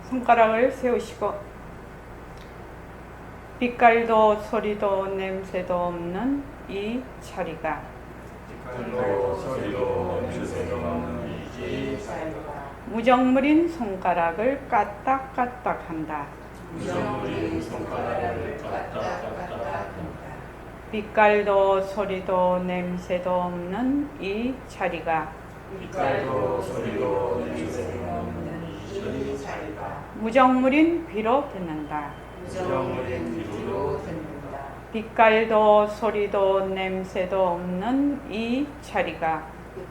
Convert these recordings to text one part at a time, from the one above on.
손가락을 세우시고 빛깔도 소리도 냄새도 없는 이 자리가 빛깔도 소리도 냄새도 없는 이 자리가 무정물인 손가락을 까딱까딱한다. 무정물인 손가락을 까딱까딱한다. 빛깔도 소리도 냄새도 없는 이 자리가 빛깔도 소리도 냄새도 없는 이 자리가 무정물인 비로 듣는다. 무정물인 비로 듣는다. 빛깔도 소리도 냄새도 없는 이 자리가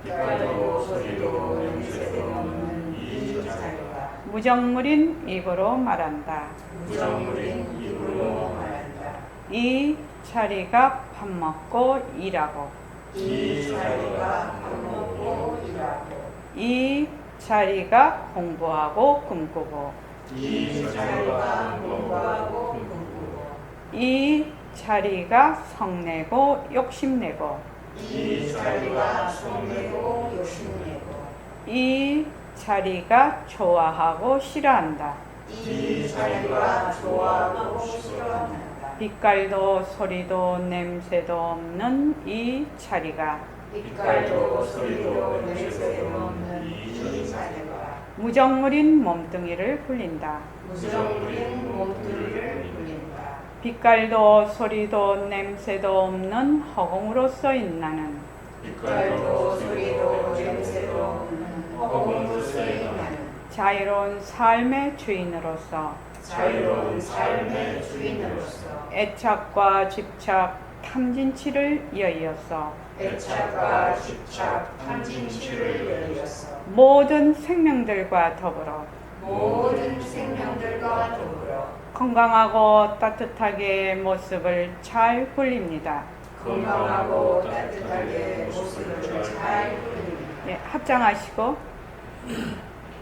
빛깔도 소리도 냄새도 없는 이 자리가 무정물인 입으로 말한다. 무정물인 입으로 말한다. 이 자리가 밥 먹고 일하고 이 자리가 밥 먹고 일하고 이 자리가 공부하고 꿈꾸고 이 자리가 공부하고 꿈꾸고 이 자리가 성내고 욕심내고 이 자리가 성내고 욕심내고 이 자리가 좋아하고 싫어한다. 이 자리가 좋아하고 싫어한다. 빛깔도 소리도 냄새도 없는 이 자리가 빛깔도 소리도 냄새도 없는 이 자리가 무정물인 몸뚱이를 굴린다. 무정물인 몸뚱이를 굴린다. 빛깔도 소리도 냄새도 없는 허공으로서 인나는 빛깔도 소리도 냄새도 없는 허공으로서의 나는 자유로운 삶의 주인으로서 자유로운 삶의 주인으로서 애착과 집착, 탐진치를 이어이어서 애착과 집착, 탐진치를 이어서 모든 생명들과 더불어 모든 생명들과 더불어 건강하고 따뜻하게 모습을 잘 굴립니다. 건강하고 따뜻하게 모습을 잘 굴립니다. 예, 합장하시고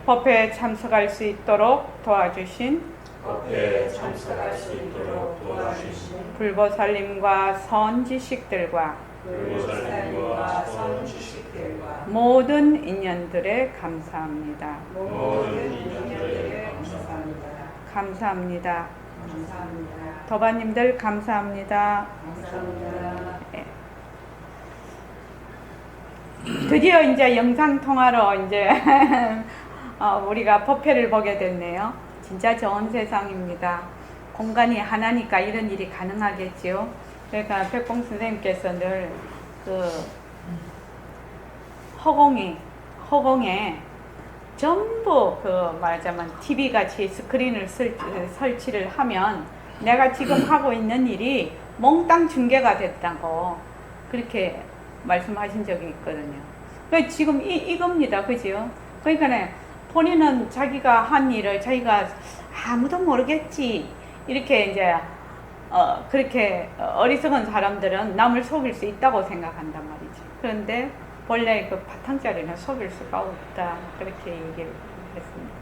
법회에 참석할 수 있도록 도와주신 법회에 참석할 수 있도록 도와주신 불보살님과 선지식들과 불보살님과 선지식들과 모든 인연들에 감사합니다. 모든 인연들에 감사합니다. 감사합니다. 감사합니다. 도바님들 감사합니다. 감사합니다. 드디어 이제 영상 통화로 이제 우리가 법회를 보게 됐네요. 진짜 좋은 세상입니다. 공간이 하나니까 이런 일이 가능하겠지요. 그러니까 백봉 선생님께서 늘 그 허공에 전부 그 말하자면 TV 같이 스크린을 설치를 하면 내가 지금 하고 있는 일이 몽땅 중계가 됐다고 그렇게 말씀하신 적이 있거든요. 그러니까 지금 이겁니다. 그죠? 그러니까 본인은 자기가 한 일을 자기가 아무도 모르겠지. 이렇게 이제, 그렇게 어리석은 사람들은 남을 속일 수 있다고 생각한단 말이지. 그런데 본래 그 바탕자리는 속일 수가 없다. 그렇게 얘기를 했습니다.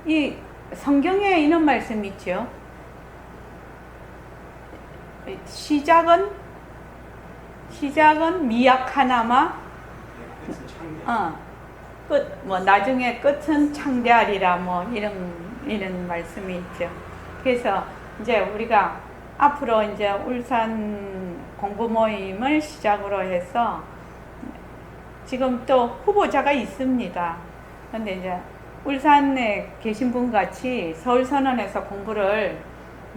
이 성경에 이런 말씀이 있죠. 시작은 미약하나마 나중에 끝은 창대하리라 이런 말씀이 있죠. 그래서 이제 우리가 앞으로 이제 울산 공부 모임을 시작으로 해서 지금 또 후보자가 있습니다. 근데 이제 울산에 계신 분 같이 서울선언에서 공부를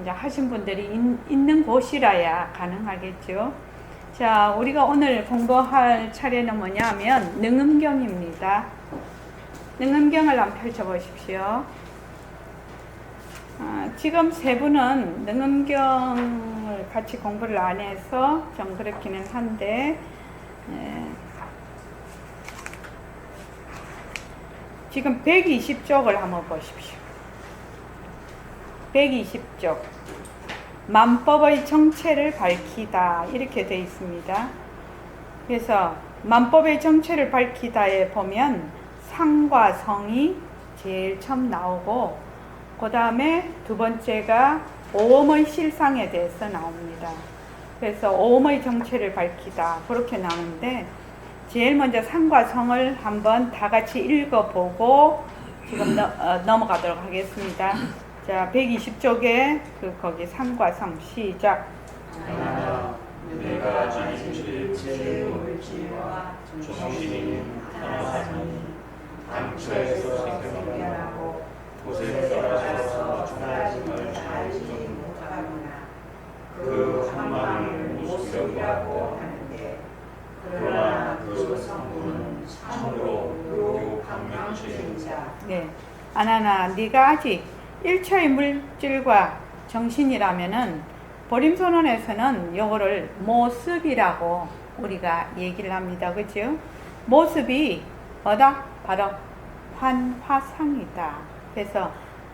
이제 하신 분들이 있는 곳이라야 가능하겠죠. 자, 우리가 오늘 공부할 차례는 뭐냐면 능음경입니다. 능음경을 한번 펼쳐보십시오. 지금 세 분은 능음경을 같이 공부를 안 해서 좀 그렇기는 한데 지금 120쪽을 한번 보십시오. 120쪽 만법의 정체를 밝히다 이렇게 되어 있습니다. 그래서 만법의 정체를 밝히다에 보면 상과 성이 제일 처음 나오고 그 다음에 두 번째가 오음의 실상에 대해서 나옵니다. 그래서 오음의 정체를 밝히다 그렇게 나오는데 제일 먼저 상과 성을 한번 다 같이 읽어보고 지금 넘어가도록 하겠습니다. 자, 120쪽에 거기 상과 성 시작. 하나 내가 지금 제 물질과 정신이 하나니 당초에서 생겨나고 곳에 따라서 사라짐을 알지 못하구나. 그 한마음을 모습이라고 하는데 그러나 그 성분은 참으로 묘강명체이자. 네, 아나나 네가 아직 1차의 물질과 정신이라면은 보림선언에서는 요거를 모습이라고 우리가 얘기를 합니다. 그죠? 모습이 뭐다? 바로 환화상이다. 그래서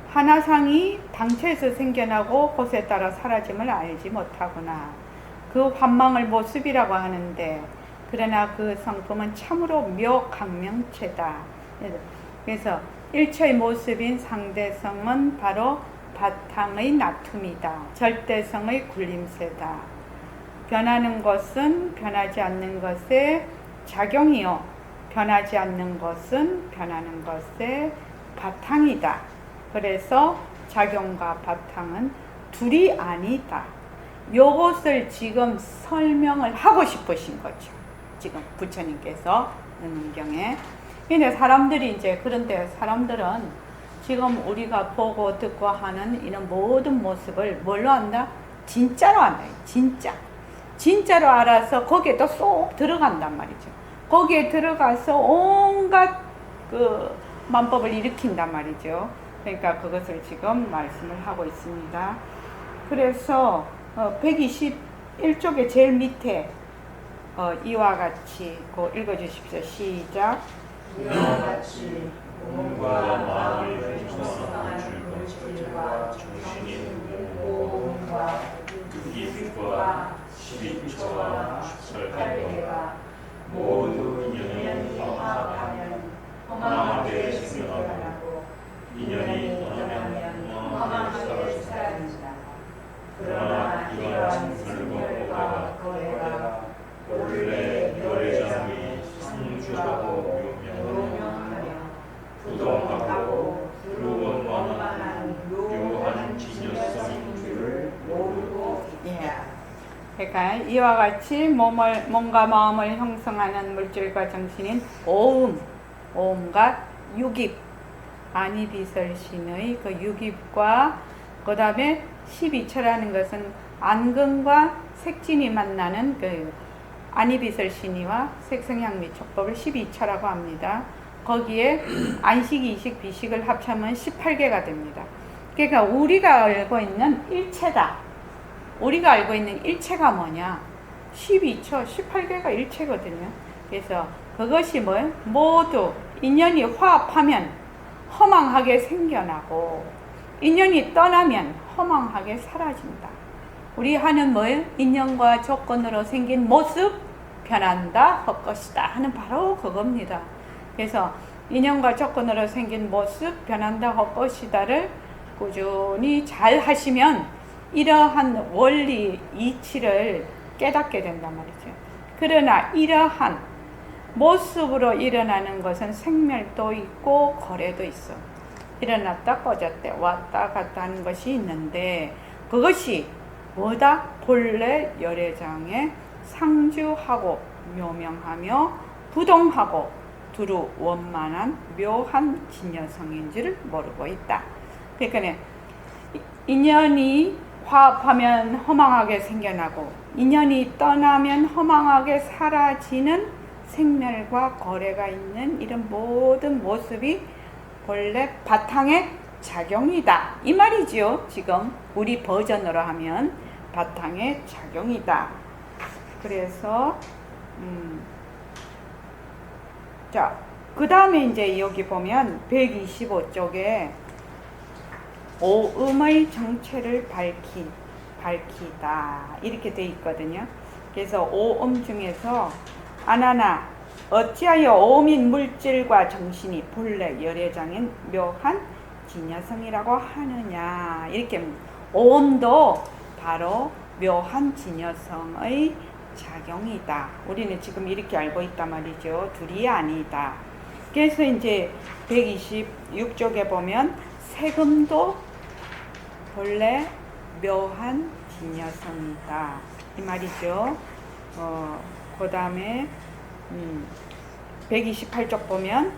환화상이 당초에서 생겨나고 곳에 따라 사라짐을 알지 못하구나. 그 환망을 모습이라고 하는데 그러나 그 성품은 참으로 묘강명체다. 그래서 일체의 모습인 상대성은 바로 바탕의 나툼이다. 절대성의 굴림새다. 변하는 것은 변하지 않는 것의 작용이요. 변하지 않는 것은 변하는 것의 바탕이다. 그래서 작용과 바탕은 둘이 아니다. 요것을 지금 설명을 하고 싶으신 거죠. 지금 부처님께서 문경에. 근데 사람들이 이제 그런데 사람들은 지금 우리가 보고 듣고 하는 이런 모든 모습을 뭘로 안다? 진짜로 안다. 진짜로 알아서 거기에 또 쏙 들어간단 말이죠. 거기에 들어가서 온갖 그 만법을 일으킨단 말이죠. 그러니까 그것을 지금 말씀을 하고 있습니다. 그래서 121쪽의 제일 밑에 이와 같이 읽어주십시오. 시작. 이와 같이 몸과 마음을 형성하는 물질과 정신이 몸과 육이와 12처와 18개가 모두 인연이 화합하면 허망하게 생겨나고 인연이 떠나면 허망하게 사라진다. 그러나 이러한 불법과 거래가 원래 열애장의 상주하고 묘명하며 부동하고 불원만한 묘한 진여성인 줄을 모르고 있다. 그러니까 이와 같이 몸과 마음을 형성하는 물질과 정신인 오음과 육입, 안이비설신의 그 육입과 그 다음에 12처라는 것은 안근과 색진이 만나는 그 안이비설신이와 색성향미촉법을 12처라고 합니다. 거기에 안식, 이식, 비식을 합치면 18개가 됩니다. 그러니까 우리가 알고 있는 일체다. 우리가 알고 있는 일체가 뭐냐? 12처, 18개가 일체거든요. 그래서 그것이 뭐예요? 모두 인연이 화합하면 허망하게 생겨나고 인연이 떠나면 허망하게 사라진다. 우리 하는 뭐예요? 인연과 조건으로 생긴 모습 변한다 헛것이다 하는 바로 그겁니다. 그래서 인연과 조건으로 생긴 모습 변한다 헛것이다를 꾸준히 잘 하시면 이러한 원리 이치를 깨닫게 된단 말이죠. 그러나 이러한 모습으로 일어나는 것은 생멸도 있고 거래도 있어. 일어났다 꺼졌다 왔다 갔다 하는 것이 있는데 그것이 뭐다? 본래 열애장에 상주하고 묘명하며 부동하고 두루 원만한 묘한 진여성인지를 모르고 있다. 그러니까 인연이 화합하면 허망하게 생겨나고 인연이 떠나면 허망하게 사라지는 생멸과 거래가 있는 이런 모든 모습이 본래 바탕의 작용이다. 이 말이죠. 지금 우리 버전으로 하면 바탕의 작용이다. 그래서 자, 그 다음에 이제 여기 보면 125쪽에 오음의 정체를 밝히다 이렇게 돼 있거든요. 그래서 오음 중에서 아나나 어찌하여 오음인 물질과 정신이 본래 열애장인 묘한 진여성이라고 하느냐. 이렇게 오음도 바로 묘한 진여성의 작용이다. 우리는 지금 이렇게 알고 있단 말이죠. 둘이 아니다. 그래서 이제 126쪽에 보면 세금도 본래 묘한 진여성이다. 이 말이죠. 그 다음에 128쪽 보면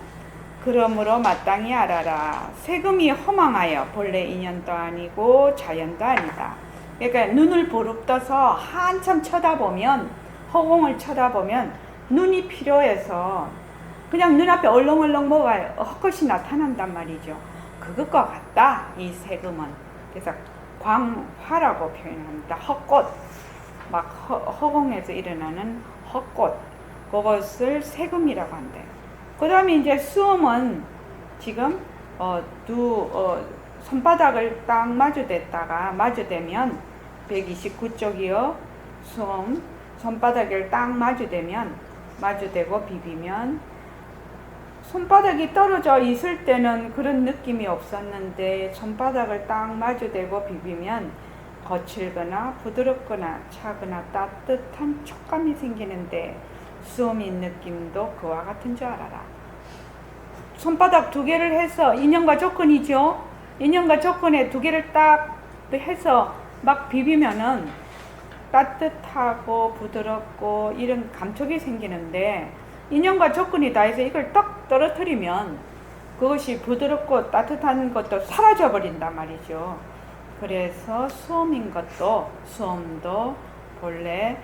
그러므로 마땅히 알아라. 세금이 허망하여 본래 인연도 아니고 자연도 아니다. 그러니까 눈을 부릅떠서 한참 쳐다보면, 허공을 쳐다보면 눈이 필요해서 그냥 눈앞에 얼렁얼렁 뭐가 헛것이 나타난단 말이죠. 그것과 같다, 이 세금은. 그래서 광화라고 표현합니다. 헛꽃, 막 허공에서 일어나는 헛꽃, 그것을 세금이라고 한대요. 그 다음에 이제 수음은 지금 손바닥을 딱 마주대면 129쪽이요. 수음 손바닥을 딱 마주대고 비비면 손바닥이 떨어져 있을 때는 그런 느낌이 없었는데 손바닥을 딱 마주대고 비비면 거칠거나 부드럽거나 차거나 따뜻한 촉감이 생기는데 수음인 느낌도 그와 같은 줄 알아라. 손바닥 두 개를 해서 인연과 조건이죠. 인연과 조건에 두 개를 딱 해서 막 비비면은 따뜻하고 부드럽고 이런 감촉이 생기는데 인연과 조건이 다 해서 이걸 딱 떨어뜨리면 그것이 부드럽고 따뜻한 것도 사라져 버린단 말이죠. 그래서 수음도 본래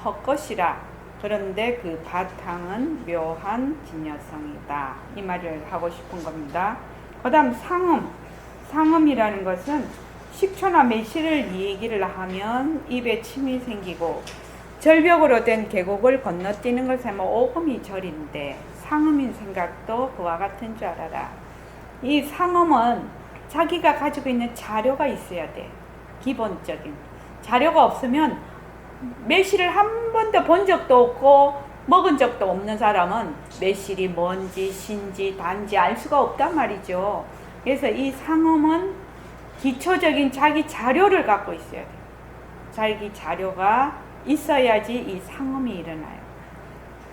헛것이라. 그런데 그 바탕은 묘한 진여성이다. 이 말을 하고 싶은 겁니다. 그 다음 상음이라는 것은 식초나 매실을 얘기를 하면 입에 침이 생기고 절벽으로 된 계곡을 건너뛰는 것은 오금이 절인데 상음인 생각도 그와 같은 줄 알아라. 이 상음은 자기가 가지고 있는 자료가 있어야 돼. 기본적인 자료가 없으면 매실을 한 번도 본 적도 없고 먹은 적도 없는 사람은 매실이 뭔지 신지 단지 알 수가 없단 말이죠. 그래서 이 상음은 기초적인 자기 자료를 갖고 있어야 돼요. 자기 자료가 있어야지 이 상음이 일어나요.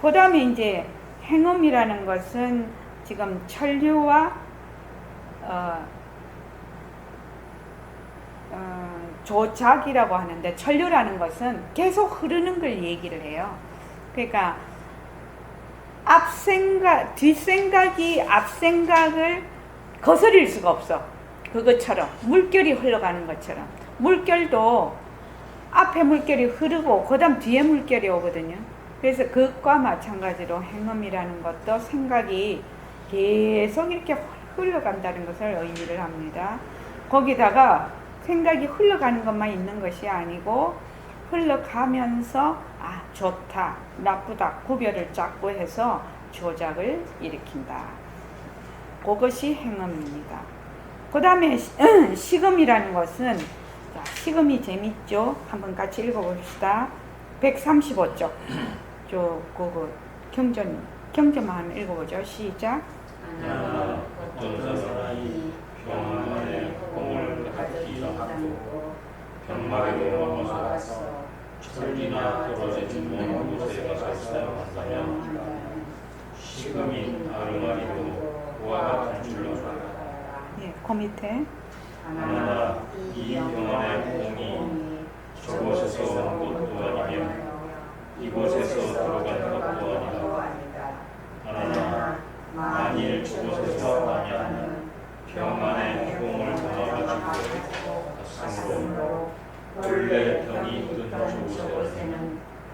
그 다음에 이제 행음이라는 것은 지금 천류와 조작이라고 하는데, 천류라는 것은 계속 흐르는 걸 얘기를 해요. 그러니까 뒷생각이 앞생각을 거스릴 수가 없어. 그것처럼 물결이 흘러가는 것처럼 물결도 앞에 물결이 흐르고 그 다음 뒤에 물결이 오거든요. 그래서 그것과 마찬가지로 행음이라는 것도 생각이 계속 이렇게 흘러간다는 것을 의미를 합니다. 거기다가 생각이 흘러가는 것만 있는 것이 아니고 흘러가면서 좋다, 나쁘다 구별을 잡고 해서 조작을 일으킨다. 그것이 행음입니다. 그 다음에 식음이라는 것은, 식음이 재밌죠? 한번 같이 읽어봅시다. 135쪽 그거 경전만 한번 읽어보죠. 시작. 하나 어떤 사람이 병안에 공을 갖기 않고 병마개로 넘어서 철이나 떨어진 먼 곳에 가서 사용한다면 식음이 아르마리로 그와 같은 줄로 알아라. 예, 그 밑에 하나 이 병안의 공이 저곳에서 온 것도 아니며 이곳에서 들어간 것도 아니다. 하나 만일 저곳에서 나면 병안에 공을 담아가지고 가슴으로 원래 병이 든 저곳에는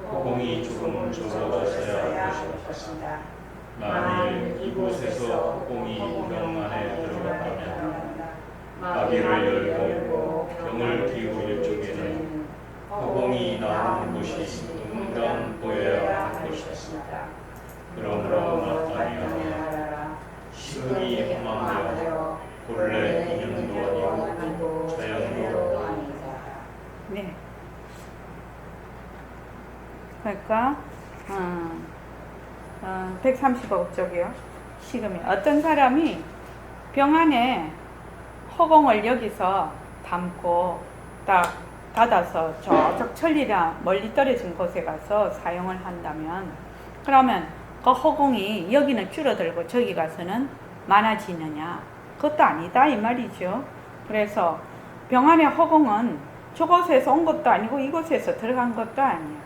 공이 조금 적어졌어야 할 것이다. 만일 이곳에서 공이 병 안에 들어갔다면 마비를 열고 병을 기울일 쪽에는 허공이 나오는 곳이 둥근 보여야 할 것이다. 그러므로 마땅히 알아라. 식음이 허망하여 본래 인연도 아니고 자연도 아니다. 네. 그러니까 135쪽이요. 식음이 어떤 사람이 병 안에 허공을 여기서 담고 딱 닫아서 저쪽 천리나 멀리 떨어진 곳에 가서 사용을 한다면 그러면 그 허공이 여기는 줄어들고 저기 가서는 많아지느냐? 그것도 아니다 이 말이죠. 그래서 병안의 허공은 저곳에서 온 것도 아니고 이곳에서 들어간 것도 아니야.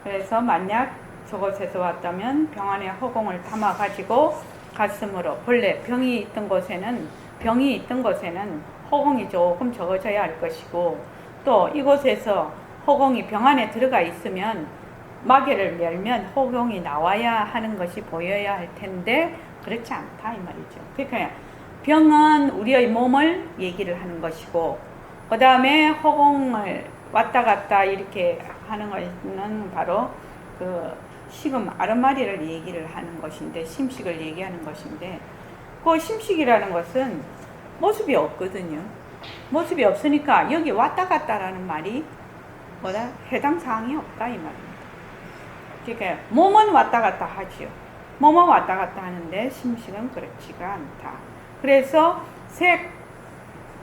그래서 만약 저곳에서 왔다면 병안의 허공을 담아 가지고 가슴으로 본래 병이 있던 곳에는 허공이 조금 적어져야 할 것이고 또 이곳에서 허공이 병 안에 들어가 있으면 마개를 열면 허공이 나와야 하는 것이 보여야 할 텐데 그렇지 않다 이 말이죠. 그러니까 병은 우리의 몸을 얘기를 하는 것이고 그 다음에 허공을 왔다 갔다 이렇게 하는 것은 바로 그 식음 아르마리를 얘기를 하는 것인데 심식을 얘기하는 것인데 그 심식이라는 것은 모습이 없거든요. 모습이 없으니까 여기 왔다 갔다라는 말이 뭐다? 해당 사항이 없다 이 말입니다. 그러니까 몸은 왔다 갔다 하지요. 몸은 왔다 갔다 하는데 심식은 그렇지가 않다. 그래서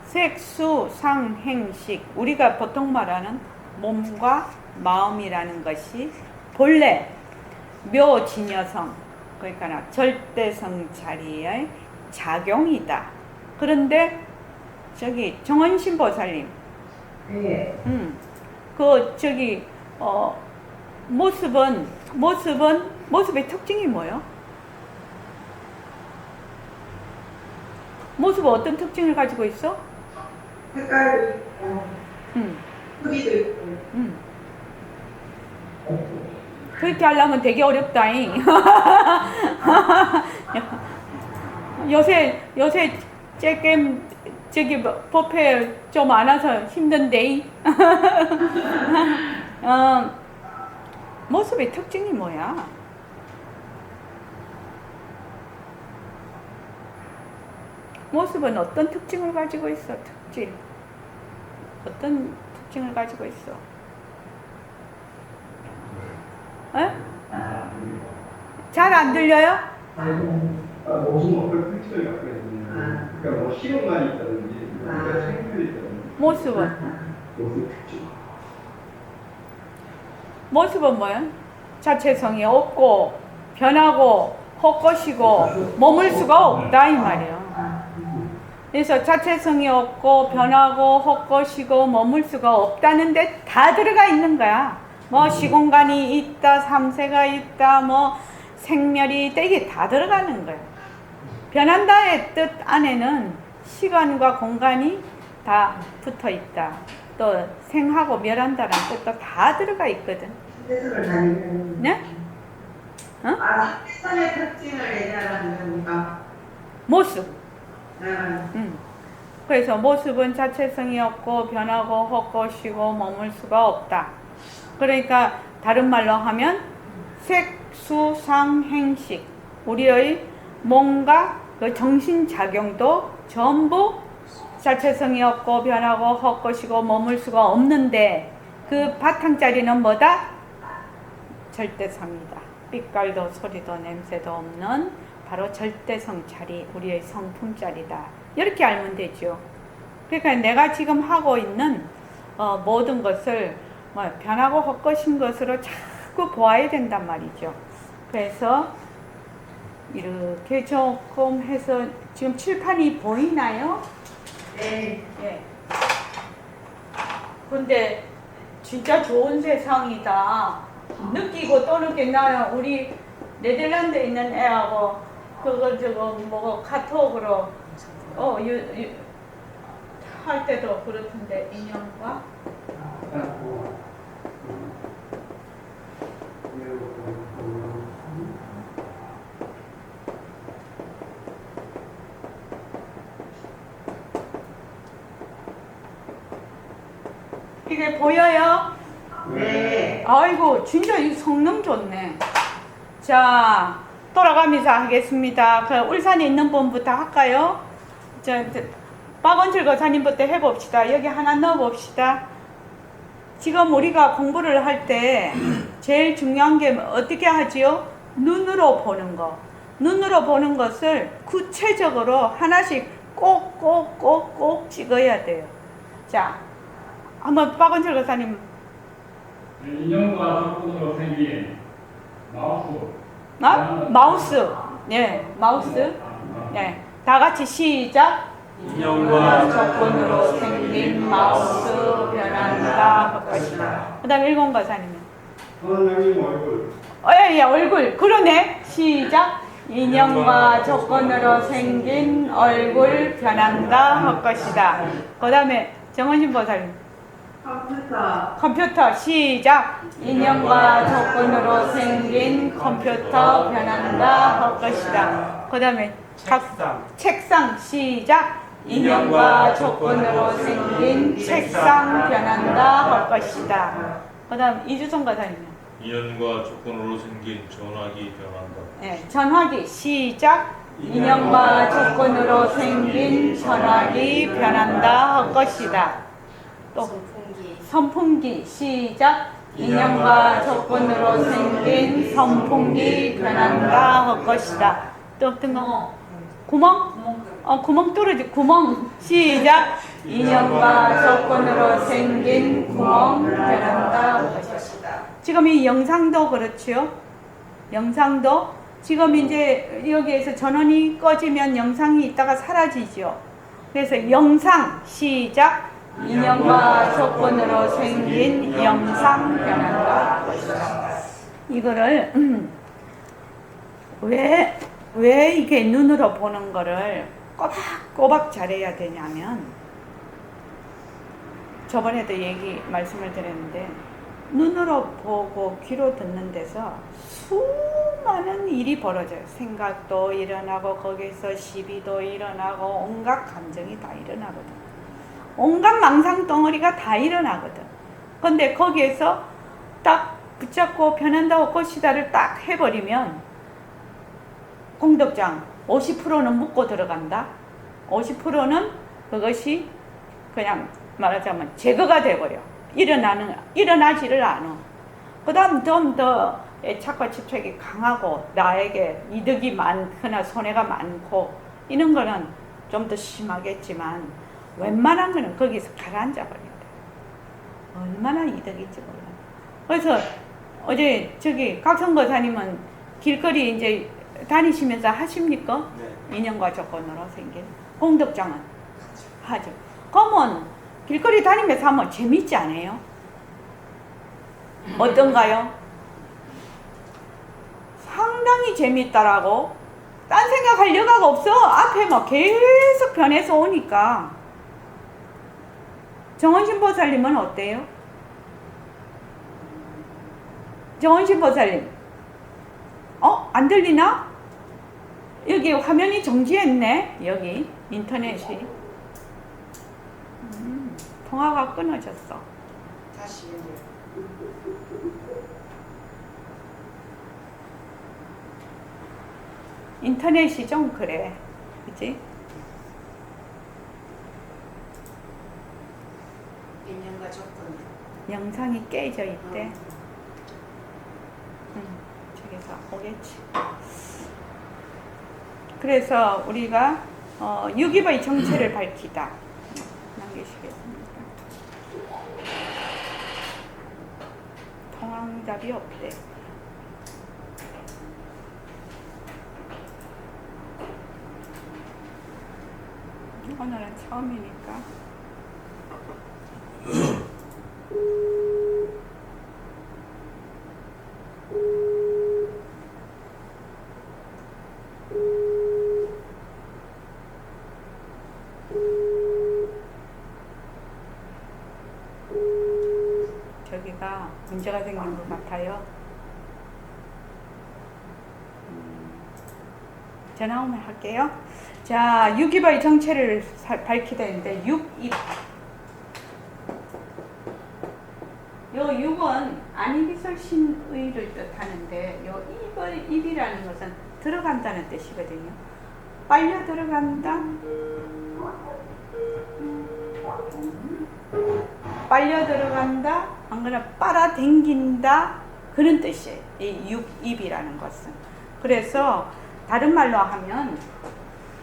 색수, 상, 행식 우리가 보통 말하는 몸과 마음이라는 것이 본래 묘진여성 그러니까 절대성 자리의 작용이다. 그런데 저기 정원신 보살님, 모습의 특징이 뭐예요? 모습은 어떤 특징을 가지고 있어? 색깔도 있고, 크기도 있고. 그렇게 하려면 되게 어렵다잉. 요새 저기 법회 좀 안 와서 힘든데. 모습의 특징이 뭐야? 모습은 어떤 특징을 가지고 있어? 특징. 어떤 특징을 가지고 있어? 잘 안 들려요? 모습 어떤 특징을 갖고 있느냐. 그러니까 뭐 시험만이 있다든지, 그러니까 생물이 있다든지. 모습은? 모습 특징. 모습은 뭐야? 자체성이 없고 변하고 헛것이고 머물 수가 없다 이 말이에요. 그래서 자체성이 없고 변하고 헛것이고 머물 수가 없다는데 다 들어가 있는 거야. 뭐 시공간이 있다, 삼세가 있다, 뭐 생멸이 있다, 이게 다 들어가는 거야. 변한다의 뜻 안에는 시간과 공간이 다 붙어 있다. 또 생하고 멸한다라는 뜻도 다 들어가 있거든. 세상을 다니는. 네? 세상의 특징을 얘기하는 겁니까? 모습. 그래서 모습은 자체성이 없고 변하고 헛것이고 머물 수가 없다. 그러니까 다른 말로 하면 색, 수, 상, 행식 우리의 몸과 그 정신작용도 전부 자체성이 없고 변하고 헛것이고 머물 수가 없는데 그 바탕자리는 뭐다? 절대성이다. 빛깔도 소리도 냄새도 없는 바로 절대성 자리, 우리의 성품 자리다. 이렇게 알면 되죠. 그러니까 내가 지금 하고 있는 모든 것을 변하고 헛것인 것으로 자꾸 보아야 된단 말이죠. 그래서 이렇게 조금 해서 지금 칠판이 보이나요? 네. 예. 근데 진짜 좋은 세상이다. 느끼고 또 느낀다. 우리 네덜란드에 있는 애하고 저거 카톡으로 할 때도 그렇던데 인형과 이게 보여요? 네. 아이고 진짜 이 성능 좋네. 자 돌아가면서 하겠습니다. 그 울산에 있는 분부터 할까요? 박원철 거사님부터 해봅시다. 여기 하나 넣어봅시다. 지금 우리가 공부를 할 때 제일 중요한 게 어떻게 하지요? 눈으로 보는 거. 눈으로 보는 것을 구체적으로 하나씩 꼭 찍어야 돼요. 자, 한번 박은철 교사님. 인형과 조건으로 생긴 마우스. 마우스. 예, 마우스. 예, 다 같이 시작. 인형과 조건으로 생긴 마우스 변한다 할 것이다. 그 다음 일본 가사님은 선생님 얼굴. 예, 얼굴. 그러네. 시작. 인형과 조건으로 생긴 얼굴 변한다 할 것이다. 그 다음에 정원신 보살님. 컴퓨터. 시작. 인형과 조건으로 생긴 컴퓨터 변한다 할 것이다. 그 다음에 책상. 시작. 인형과 조건으로 생긴 책상 변한다 할 것이다. 그 다음 이주성 가사님. 인연과 조건으로 생긴 전화기 변한다. 네, 전화기. 시작. 인형과 조건으로 생긴 전화기 변한다 할 것이다. 또 선풍기. 시작. 인형과 조건으로 생긴 선풍기 변한다 할 것이다. 또 어떤 거? 구멍? 구멍 뚫어지. 구멍. 시작. 인형과 조건으로 생긴 구멍 변한다 할 것이다. 지금 이 영상도 그렇지요. 영상도 지금 이제 여기에서 전원이 꺼지면 영상이 있다가 사라지죠. 그래서 영상. 시작. 인형과 조건으로 생긴 영상 변한다 할 것이다. 이거를 왜 이게 눈으로 보는 거를 꼬박꼬박 잘해야 되냐면, 저번에도 말씀을 드렸는데, 눈으로 보고 귀로 듣는 데서 수많은 일이 벌어져요. 생각도 일어나고 거기서 시비도 일어나고 온갖 감정이 다 일어나거든. 온갖 망상 덩어리가 다 일어나거든. 근데 거기에서 딱 붙잡고 변한다 할 것이다를 딱 해버리면 공덕장 50%는 묻고 들어간다. 50%는 그것이 그냥 말하자면 제거가 돼버려. 일어나지를 않아. 그 다음 좀 더 애착과 집착이 강하고 나에게 이득이 많거나 손해가 많고 이런 거는 좀 더 심하겠지만 웬만한 거는 거기서 가라앉아 버린다. 얼마나 이득일지 몰라. 그래서 어제 각성거사님은 길거리 이제 다니시면서 하십니까? 네. 인형과 조건으로 생긴 공덕장은 하죠. 그러면 길거리 다니면서 하면 재밌지 않아요? 어떤가요? 상당히 재밌다라고. 딴 생각할 여가가 없어. 앞에 막 계속 변해서 오니까. 정원신보살님은 어때요? 정원신보살님, 안 들리나? 여기 화면이 정지했네. 여기 인터넷이 통화가 끊어졌어. 다시 인터넷이 좀 그래, 그치? 인형과 조건. 영상이 깨져 있대. 저기서 오겠지. 그래서 우리가 유기의 정체를 밝히다. 남기시겠습니다. 통황답이 없대. 오늘은 처음이니까. 저기가 문제가 생긴 것 같아요. 전화 오면 할게요. 자, 유기의 정체를 밝히다 했는데, 육입. 요 6은 안이비설신의를 뜻하는데, 요 입이라는 것은 들어간다는 뜻이거든요. 빨려 들어간다. 빨려 들어간다. 안 그러나 빨아당긴다. 그런 뜻이에요. 이 육입이라는 것은. 그래서 다른 말로 하면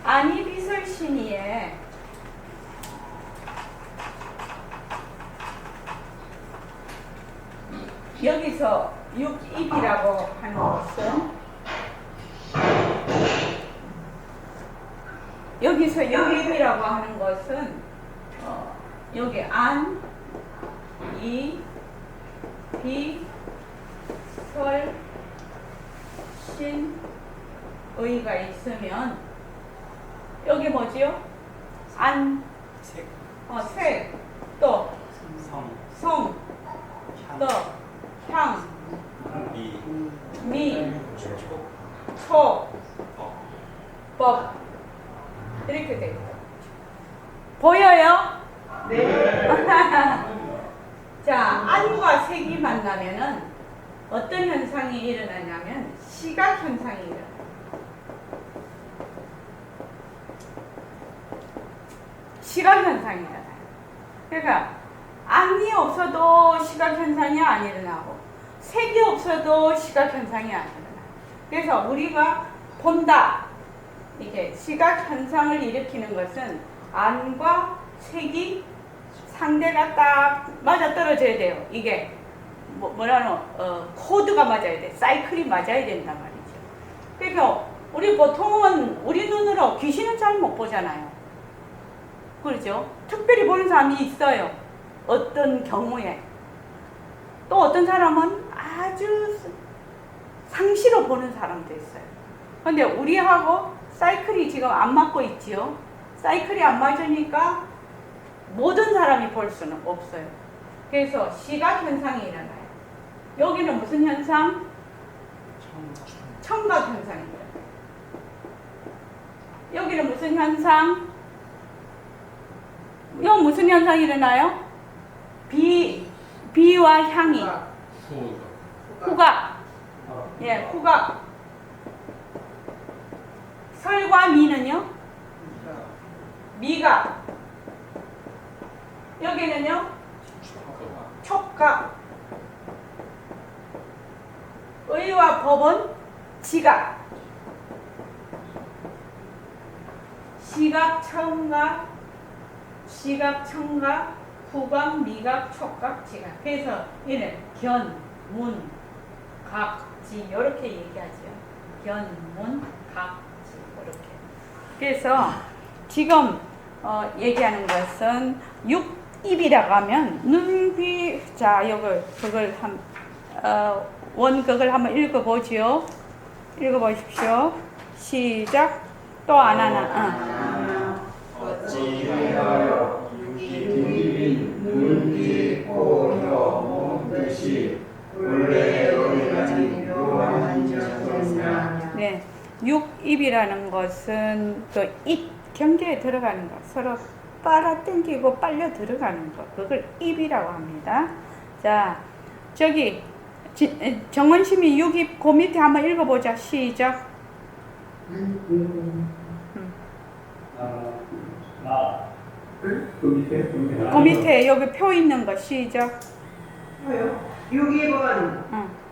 안이비설신의에 여기서 6입이라고 하는 것은 여기서 6입이라고 하는 것은 여기 안, 이, 비, 설, 신, 의가 있으면 여기 뭐지요? 안, 색, 또 성, 또 향, 미, 초, 법 이렇게 돼요. 보여요? 네. 자, 안과 색이 만나면은 어떤 현상이 일어나냐면 시각 현상이 일어나요. 시각 현상이 일어나요. 그러니까 안이 없어도 시각 현상이 안 일어나고 색이 없어도 시각 현상이 안 일어나요. 그래서 우리가 본다. 이게 시각 현상을 일으키는 것은 안과 색이 상대가 딱 맞아 떨어져야 돼요. 이게 뭐라노 코드가 맞아야 돼. 사이클이 맞아야 된단 말이죠. 그러니까 우리 보통은 우리 눈으로 귀신은 잘 못 보잖아요. 그렇죠? 특별히 보는 사람이 있어요. 어떤 경우에. 또 어떤 사람은 아주 상시로 보는 사람도 있어요. 근데 우리하고 사이클이 지금 안 맞고 있지요. 사이클이 안 맞으니까 모든 사람이 볼 수는 없어요. 그래서 시각 현상이 일어나요. 여기는 무슨 현상? 청각 현상입니다. 여기는 무슨 현상? 여기 무슨 현상이 일어나요? 비와 향이. 후각. 예, 후각. 설과 미는요? 미각. 여기는요? 촉각. 의와 법은 지각. 시각, 청각, 후각, 미각, 촉각, 지각. 그래서 이는 견, 문, 각, 지 이렇게 얘기하죠. 견, 문, 각, 지 이렇게. 그래서 지금 얘기하는 것은 6입이라고 하면 눈, 귀, 자, 그걸 원극을 한번 읽어보지요. 읽어보십시오. 시작. 또 안 하나. 어찌하여 육입인 눈, 귀, 코, 혀, 몸, 뜻이 본래 의하는 묘한 녀석이나. 네, 6입이라는 것은 그 입 경계에 들어가는 거, 서로 빨아당기고 빨려 들어가는 거, 그걸 입이라고 합니다. 자, 저기 정원심이 6입 그 밑에 한번 읽어보자. 시작. 그 밑에 여기 표 있는 거 시작. 6입은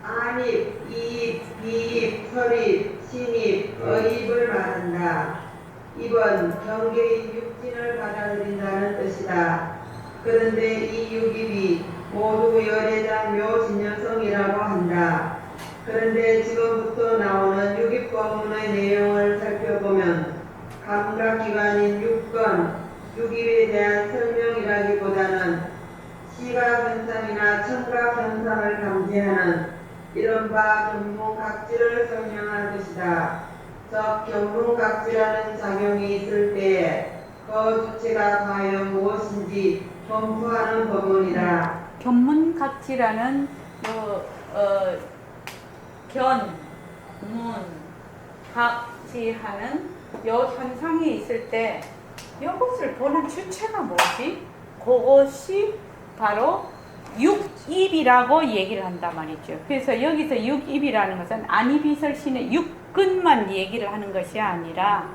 안입, 이입, 비입, 설입, 신입, 의입을 말한다. 입은 경계인 육진을 받아들인다는 뜻이다. 그런데 이 6입이 모두 열애장 묘진여성이라고 한다. 그런데 지금부터 나오는 6입 법문의 내용을 살펴보면 감각기관인 6건, 6입에 대한 설명이라기보다는 시각현상이나 청각현상을 감지하는 이른바 견문각지를 설명할 것이다. 즉 견문각지라는 작용이 있을 때에 그 주체가 과연 무엇인지 검토하는 법문이다. 견문각지라는 견, 문, 각지 하는 요 현상이 있을 때 이것을 보는 주체가 뭐지? 그것이 바로 6입이라고 얘기를 한단 말이죠. 그래서 여기서 6입이라는 것은 안이비설신의 6근만 얘기를 하는 것이 아니라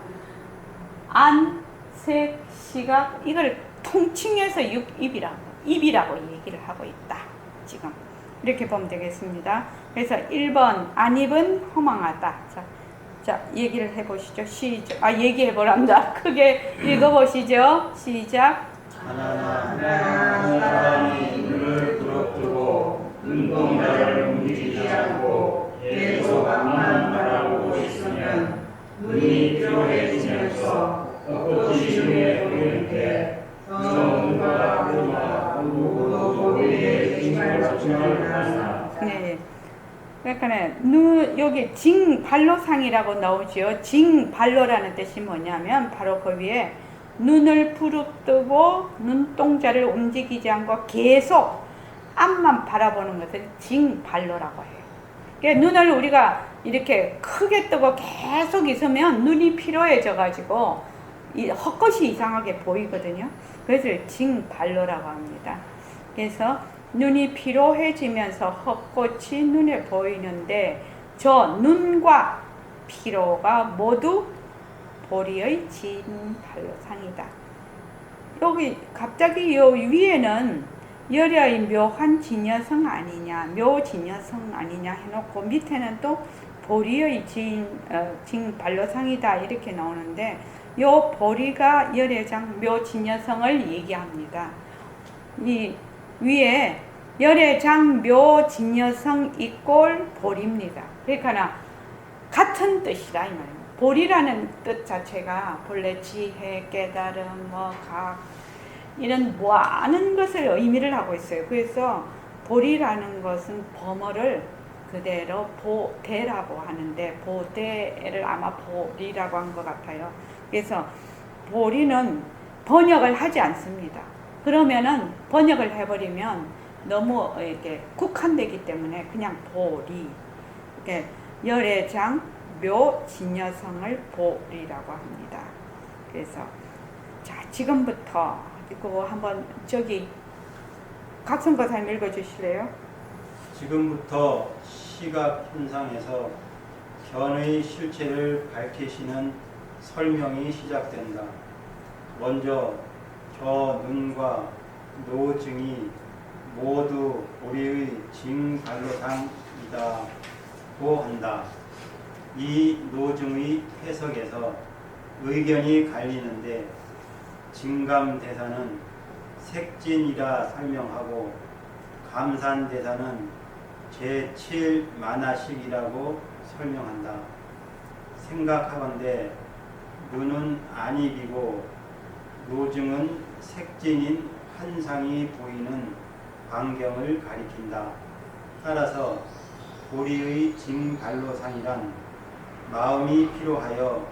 안, 색, 시각 이걸 통칭해서 6입이라고 얘기를 하고 있다. 지금 이렇게 보면 되겠습니다. 그래서 1번 안입은 허망하다. 자, 얘기를 해보시죠. 시작. 얘기해보란다. 크게 읽어보시죠. 시작. 하나나 사람이 눈을 부릅뜨고 눈동자를 움직이지 않고 계속 앞만 바라보고 있으면 눈이 피로해지면서 벚꽃이 눈에 보이는 때 성과 보다 누구도 보리의 힘을 집중하나. 네. 그러니까 여기 징발로상이라고 나오죠. 징발로라는 뜻이 뭐냐면 바로 그 위에 눈을 부릅뜨고 눈동자를 움직이지 않고 계속 앞만 바라보는 것을 징발로라고 해요. 그러니까 눈을 우리가 이렇게 크게 뜨고 계속 있으면 눈이 피로해져 가지고 이 헛것이 이상하게 보이거든요. 그래서 징발로라고 합니다. 그래서 눈이 피로해지면서 헛것이 눈에 보이는데 저 눈과 피로가 모두 보리의 징발로상이다. 여기 갑자기 요 위에는 열야의 묘한 진여성 아니냐, 묘진여성 아니냐 해놓고 밑에는 또 보리의 징발로상이다 이렇게 나오는데 요 보리가 열애장 묘진여성을 얘기합니다. 이 위에 열애장 묘진여성 이꼴 보리입니다. 그러니까 같은 뜻이다 이 말입니다. 보리라는 뜻 자체가 본래 지혜, 깨달음, 각 이런 많은 것을 의미를 하고 있어요. 그래서 보리라는 것은 범어를 그대로 보대라고 하는데 보대를 아마 보리라고 한 것 같아요. 그래서 보리는 번역을 하지 않습니다. 그러면은 번역을 해버리면 너무 이렇게 국한되기 때문에 그냥 보리, 이렇게 열애장 묘진여성을 보리라고 합니다. 그래서 자 지금부터 이거 한번 저기 각성거사님 읽어주실래요? 지금부터 시각 현상에서 견의 실체를 밝히시는 설명이 시작된다. 먼저 저 눈과 노증이 모두 우리의 징발로상이다고 한다. 이 노증의 해석에서 의견이 갈리는데 징감대사는 색진이라 설명하고 감산대사는 제7만화식이라고 설명한다. 생각하건대 눈은 안입이고 노증은 색진인 환상이 보이는 광경을 가리킨다. 따라서 보리의 징발로상이란 마음이 피로하여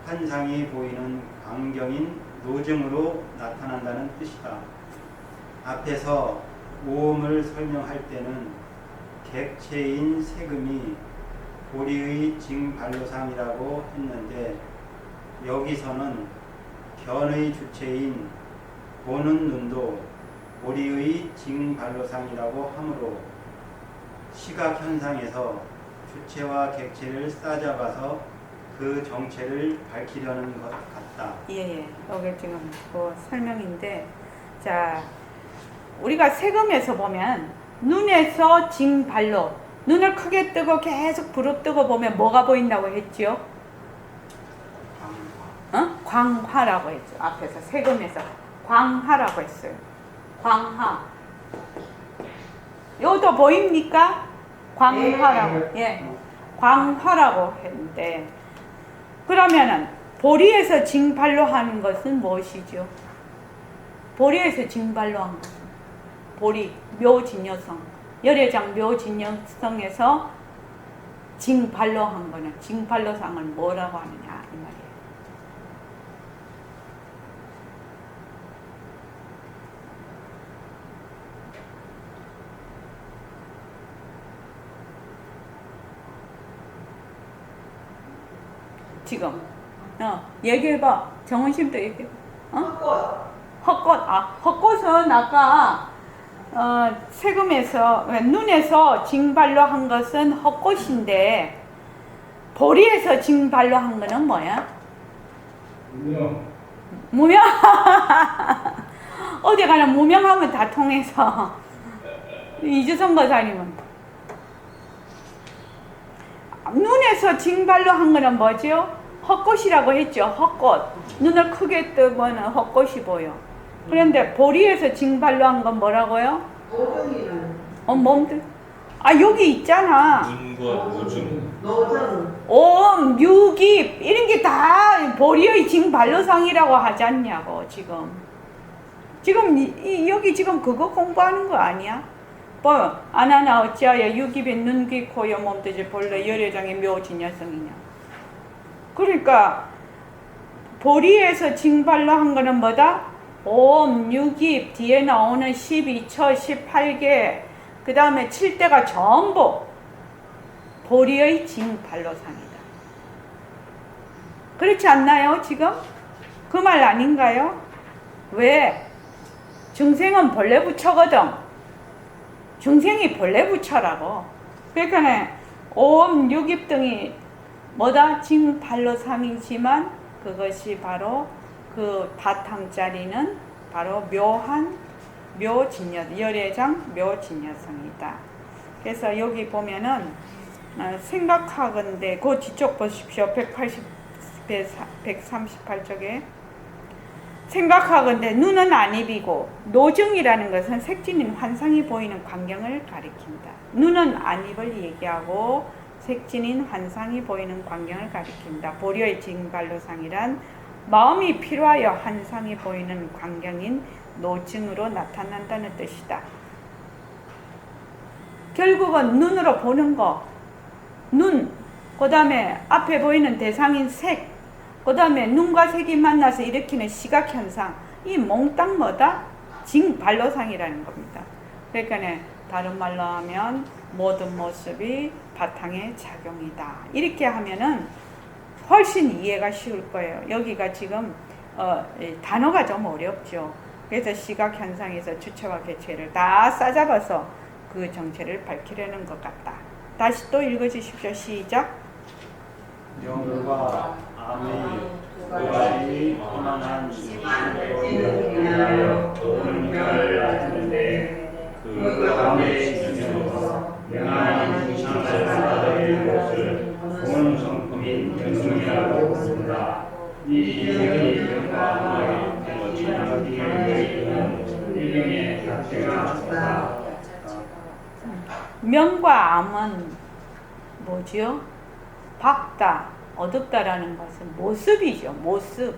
환상이 보이는 광경인 노증으로 나타난다는 뜻이다. 앞에서 오음을 설명할 때는 객체인 세금이 보리의 징발로상이라고 했는데 여기서는 견의 주체인 보는 눈도 보리의 징발로상이라고 하므로 시각현상에서 주체와 객체를 싸잡아서 그 정체를 밝히려는 것 같다. 예, 여기 지금 그 설명인데, 자, 우리가 세금에서 보면 눈에서 징발로 눈을 크게 뜨고 계속 부릅뜨고 보면 뭐가 보인다고 했지요? 광화라고 했죠. 앞에서 세금에서 광화라고 했어요. 광화. 요도 보입니까? 광화라고. 예. 광화라고 했는데 그러면은 보리에서 징발로 하는 것은 무엇이죠? 보리에서 징발로 한 것은 보리, 묘진여성, 열애장 묘진여성에서 징발로 한 거는 징발로상을 뭐라고 하느냐 이 말이에요. 지금 얘기해봐. 정은심도 얘기해봐. 헛꽃. 헛꽃은 아까 세금에서 눈에서 징발로 한 것은 헛꽃인데 보리에서 징발로 한 거는 뭐야? 무명. 어디 가나 무명하면 다 통해서 이주성 거사님은 눈에서 징발로 한 거는 뭐죠? 헛꽃이라고 했죠. 헛꽃. 눈을 크게 뜨면 헛꽃이 보여. 그런데 보리에서 징발로 한 건 뭐라고요? 노증이는 몸들 아 여기 있잖아. 눈과 노중. 노정. 옴, 유깁 이런 게 다 보리의 징발로상이라고 하지 않냐고 지금. 여기 지금 그거 공부하는 거 아니야? 뭐 아나나 어찌하여 유깁의 눈귀 코여 몸되지 본래 열애장의 묘진여성이냐. 그러니까 보리에서 징발로 한 거는 뭐다? 옴, 유깁 뒤에 나오는 12처, 18개 그 다음에 7대가 전부 보리의 징발로상이다. 그렇지 않나요 지금? 그 말 아닌가요? 왜? 중생은 본래 부처거든. 중생이 본래 부처라고. 그러니까 옴, 유깁 등이 뭐다? 징발로상이지만 그것이 바로 그 바탕자리는 바로 묘한 묘진여, 열애장 묘진여성이다. 그래서 여기 보면은 생각하건대 그 뒤쪽 보십시오. 138쪽에 생각하건대 눈은 안입이고 노증이라는 것은 색진인 환상이 보이는 광경을 가리킨다. 눈은 안입을 얘기하고 색진인 환상이 보이는 광경을 가리킨다. 보리의 징발로상이란 마음이 필요하여 환상이 보이는 광경인 노증으로 나타난다는 뜻이다. 결국은 눈으로 보는 거, 눈, 그 다음에 앞에 보이는 대상인 색, 그 다음에 눈과 색이 만나서 일으키는 시각현상, 이 몽땅 뭐다? 징발로상이라는 겁니다. 그러니까 다른 말로 하면 모든 모습이 바탕의 작용이다. 이렇게 하면은 훨씬 이해가 쉬울 거예요. 여기가 지금 단어가 좀 어렵죠. 그래서 시각현상에서 주체와 객체를 다 싸잡아서 그 정체를 밝히려는 것 같다. 다시 또 읽어주십시오. 시작. 명과 암이 두 가지 허망한 신을 인하여 오는 별을 낳았는데 그 가운데 지면서 명함이 신사들의 것을 본 성품인 견성이라고 부른다. 이 이름이 명과 암의 지나는 일명의 자체가 없다. 명과 암은 뭐지요? 밝다, 어둡다라는 것은 모습이죠. 모습.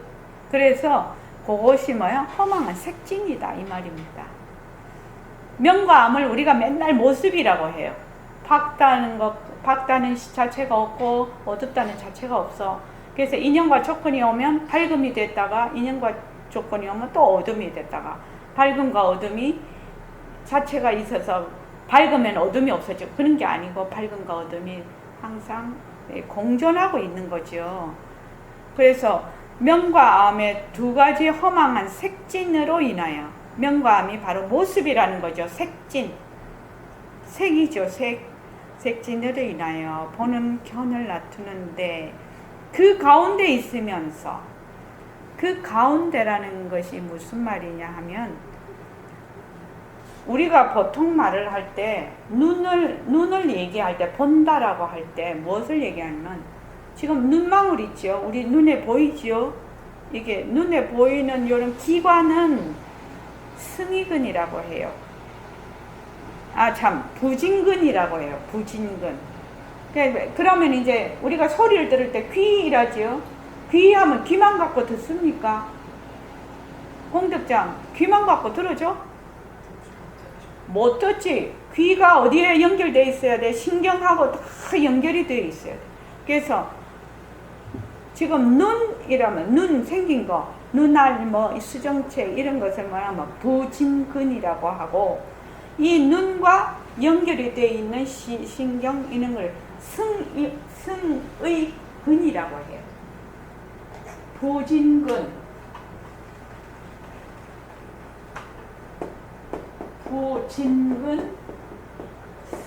그래서 그것이 뭐야? 허망한 색진이다 이 말입니다. 명과 암을 우리가 맨날 모습이라고 해요. 밝다는 자체가 없고 어둡다는 자체가 없어. 그래서 인연과 조건이 오면 밝음이 됐다가 인연과 조건이 오면 또 어둠이 됐다가 밝음과 어둠이 자체가 있어서 밝으면 어둠이 없어져. 그런 게 아니고 밝음과 어둠이 항상 공존하고 있는 거죠. 그래서 명과 암의 두 가지 허망한 색진으로 인하여, 명과 암이 바로 모습이라는 거죠. 색진, 색이죠. 색진으로 인하여 보는 견을 나타내는데 그 가운데 있으면서, 그 가운데라는 것이 무슨 말이냐 하면, 우리가 보통 말을 할 때 눈을 얘기할 때, 본다라고 할 때 무엇을 얘기하냐면, 지금 눈망울 있죠. 우리 눈에 보이죠. 이게 눈에 보이는 이런 기관은 승이근이라고 해요. 부진근이라고 해요. 부진근. 그러면 이제 우리가 소리를 들을 때 귀라지요. 귀하면 귀만 갖고 듣습니까? 공덕장, 귀만 갖고 들어줘? 못 듣지. 귀가 어디에 연결되어 있어야 돼? 신경하고 다 연결이 되어 있어야 돼. 그래서 지금 눈이라면 눈 생긴 거, 눈알 수정체 이런 것을 말하면 부진근이라고 하고, 이 눈과 연결이 되어 있는 신경 이런 걸 승의 근이라고 해요. 부진근, 부진근,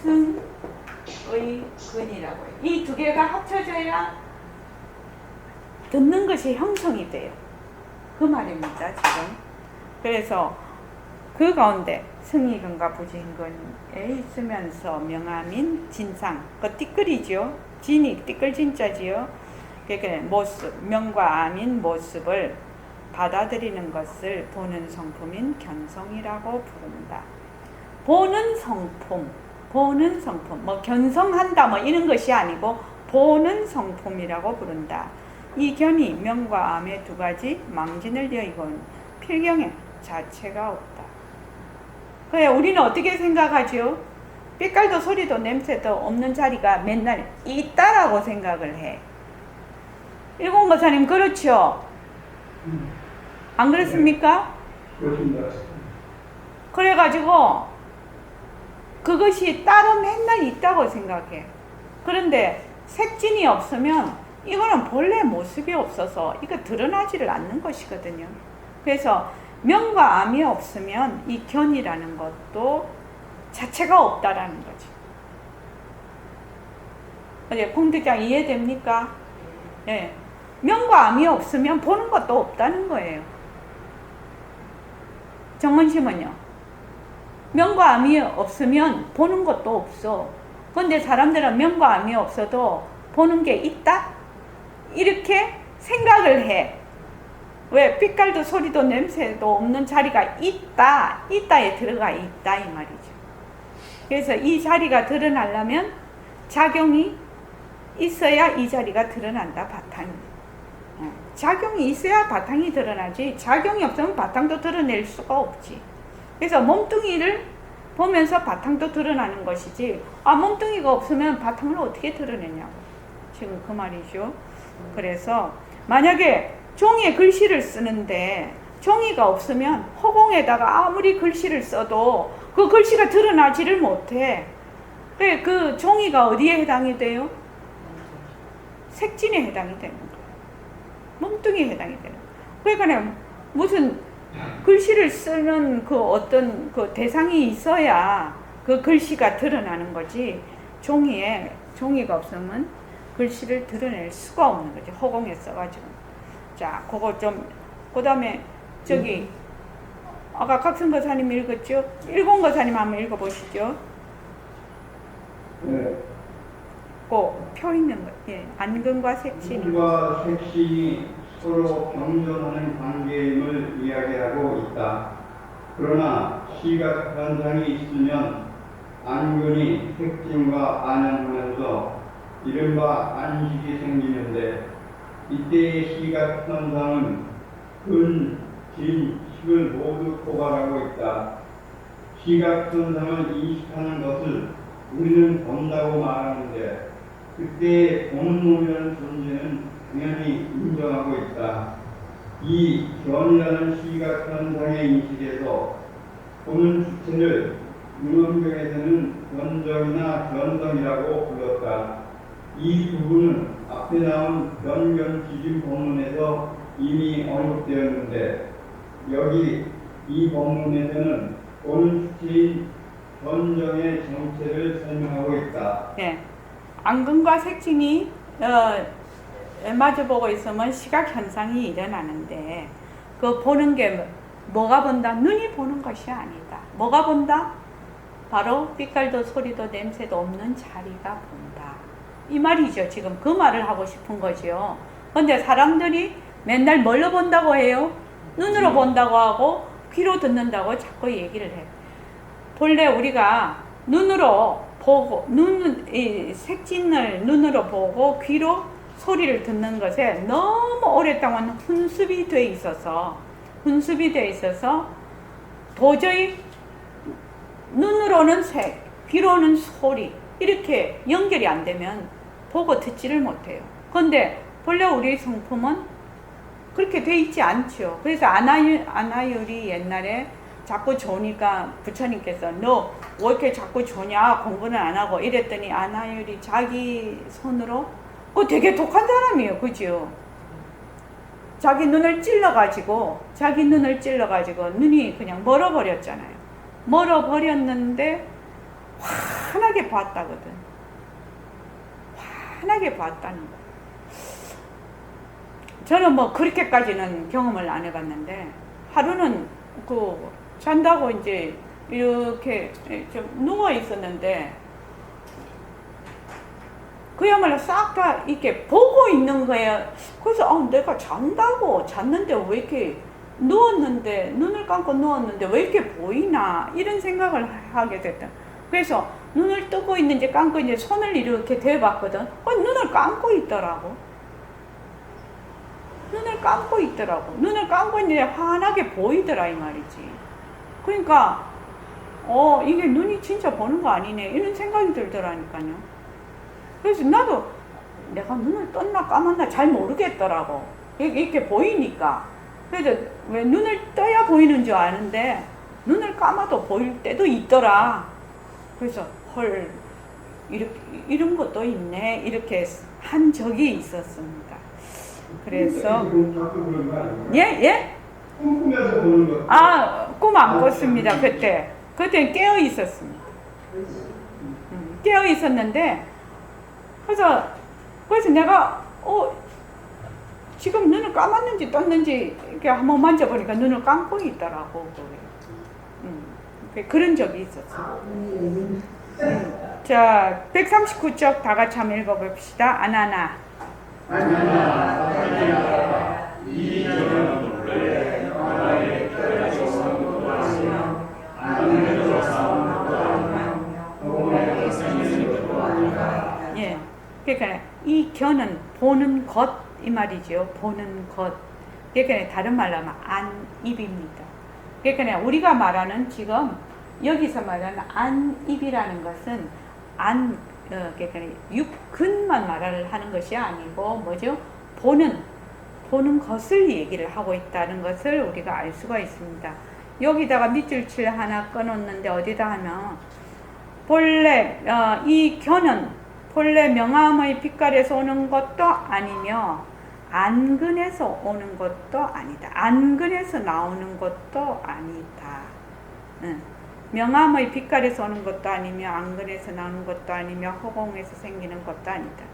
승의 근이라고 해요. 이 두 개가 합쳐져야 듣는 것이 형성이 돼요. 그 말입니다, 지금. 그래서 그 가운데 승의근과 부진근에 있으면서 명암인 진상, 그 띠끌이죠. 진이 띠끌 진짜지요. 그러니까 모습, 명과 암인 모습을 받아들이는 것을 보는 성품인 견성이라고 부른다. 보는 성품, 보는 성품, 뭐 견성한다 뭐 이런 것이 아니고 보는 성품이라고 부른다. 이 견이 명과 암의 두 가지 망진을 여의곤 필경의 자체가 없다. 그래 우리는 어떻게 생각하죠? 빛깔도 소리도 냄새도 없는 자리가 맨날 있다라고 생각을 해. 일공거사님 그렇죠? 안 그렇습니까? 그렇습니다. 그래가지고 그것이 따로 맨날 있다고 생각해. 그런데 색진이 없으면 이거는 본래 모습이 없어서 이거 드러나지를 않는 것이거든요. 그래서 명과 암이 없으면 이 견이라는 것도 자체가 없다라는 거지. 어제 공대장 이해됩니까? 예. 명과 암이 없으면 보는 것도 없다는 거예요. 정은심은요? 명과 암이 없으면 보는 것도 없어. 그런데 사람들은 명과 암이 없어도 보는 게 있다? 이렇게 생각을 해. 왜? 빛깔도 소리도 냄새도 없는 자리가 있다. 있다에 들어가 있다 이 말이죠. 그래서 이 자리가 드러나려면 작용이 있어야 이 자리가 드러난다. 바탕이. 작용이 있어야 바탕이 드러나지. 작용이 없으면 바탕도 드러낼 수가 없지. 그래서 몸뚱이를 보면서 바탕도 드러나는 것이지, 몸뚱이가 없으면 바탕을 어떻게 드러내냐고. 지금 그 말이죠. 그래서 만약에 종이에 글씨를 쓰는데 종이가 없으면 허공에다가 아무리 글씨를 써도 그 글씨가 드러나지를 못해. 그 종이가 어디에 해당이 돼요? 색진에 해당이 되는 거예요. 몸뚱이에 해당이 되는 거예요. 그러니까 무슨 글씨를 쓰는 그 어떤 그 대상이 있어야 그 글씨가 드러나는 거지, 종이가 없으면 글씨를 드러낼 수가 없는 거지. 허공에 써가지고. 자, 그거 좀, 그 다음에 저기 아까 각성거사님 읽었죠? 일공거사님 한번 읽어보시죠. 네. 그 표 있는 거, 예, 안근과 색신. 안근과 색신이 서로 경전하는 관계임을 이야기하고 있다. 그러나 시각 현상이 있으면 안근이 색진과 반응하면서 이른바 안식이 생기는데, 이때의 시각 현상은 근, 진, 식을 모두 포괄하고 있다. 시각 현상을 인식하는 것을 우리는 본다고 말하는데, 그때의 보는 놈이라는 존재는 당연히 인정하고 있다. 이 견이라는 시각 현상의 인식에서 보는 주체를 융엄경에서는 견정이나 견성이라고 불렀다. 이 부분은 앞에 나온 견견지진 본문에서 이미 언급되었는데, 여기 이 본문에서는 보는 주체인 견정의 정체를 설명하고 있다. 예. 안근과 색진이 마주보고 있으면 시각 현상이 일어나는데, 그 보는 게 뭐가 본다? 눈이 보는 것이 아니다. 뭐가 본다? 바로 빛깔도 소리도 냄새도 없는 자리가 본다. 이 말이죠. 지금 그 말을 하고 싶은 거죠. 근데 사람들이 맨날 뭘로 본다고 해요? 눈으로 본다고 하고 귀로 듣는다고 자꾸 얘기를 해. 본래 우리가 눈으로 보고, 색진을 눈으로 보고 귀로 소리를 듣는 것에 너무 오랫동안 훈습이 돼 있어서 도저히 눈으로는 색, 귀로는 소리, 이렇게 연결이 안 되면 보고 듣지를 못해요. 그런데 본래 우리 성품은 그렇게 돼 있지 않죠. 그래서 아나율이 옛날에 자꾸 조니까 부처님께서 너 왜 이렇게 자꾸 조냐, 공부는 안 하고, 이랬더니 아나율이 자기 손으로, 그거 되게 독한 사람이에요. 그죠? 자기 눈을 찔러가지고 눈이 그냥 멀어버렸잖아요. 멀어버렸는데 환하게 봤다거든. 환하게 봤다는 거. 저는 뭐 그렇게까지는 경험을 안 해봤는데, 하루는 잔다고 이제 이렇게 좀 누워 있었는데, 그야말로 싹 다 이렇게 보고 있는 거예요. 그래서 내가 잤는데 왜 이렇게 누웠는데, 눈을 감고 누웠는데 왜 이렇게 보이나, 이런 생각을 하게 됐다. 그래서 눈을 뜨고 있는지 감고 있는지 손을 이렇게 대봤거든. 눈을 감고 있더라고. 눈을 감고 있더라고. 눈을 감고 있는데 환하게 보이더라 이 말이지. 그러니까 이게 눈이 진짜 보는 거 아니네 이런 생각이 들더라니까요. 그래서 나도 내가 눈을 떴나 감았나 잘 모르겠더라고. 이렇게 보이니까. 그래서 왜 눈을 떠야 보이는 줄 아는데 눈을 감아도 보일 때도 있더라. 그래서 헐 이런 것도 있네 이렇게 한 적이 있었습니다. 그래서 지금 자꾸 그런 거 아니에요? 예? 꿈꾸면서 보는 거. 꿈 안 꿨습니다. 그때 깨어 있었습니다. 깨어 있었는데 그래서 내가 지금 눈을 감았는지 떴는지 이렇게 한번 만져보니까 눈을 감고 있더라고. 그런 적이 있었어요. 자, 139쪽 다 같이 한번 읽어봅시다. 아나나. 이 저는 본래 하나의 별에서 온 것도 아니며 하늘에서 싸운 것도 아니며 복음의 생기는 것도 아니라. 예. 그러니까 이 견은 보는 것 이 말이죠. 보는 것. 그러니까 다른 말로 하면 안입입니다. 그러니까 우리가 말하는 지금 여기서 말하는 안입이라는 것은 그러니까 육근만 말을 하는 것이 아니고 뭐죠? 보는 것을 얘기를 하고 있다는 것을 우리가 알 수가 있습니다. 여기다가 밑줄 칠 하나 꺼놓는데 어디다 하면 본래 이 견은 본래 명암의 빛깔에서 오는 것도 아니며 안근에서 오는 것도 아니다. 안근에서 나오는 것도 아니다. 명암의 빛깔에서 오는 것도 아니며 안근에서 나오는 것도 아니며 허공에서 생기는 것도 아니다.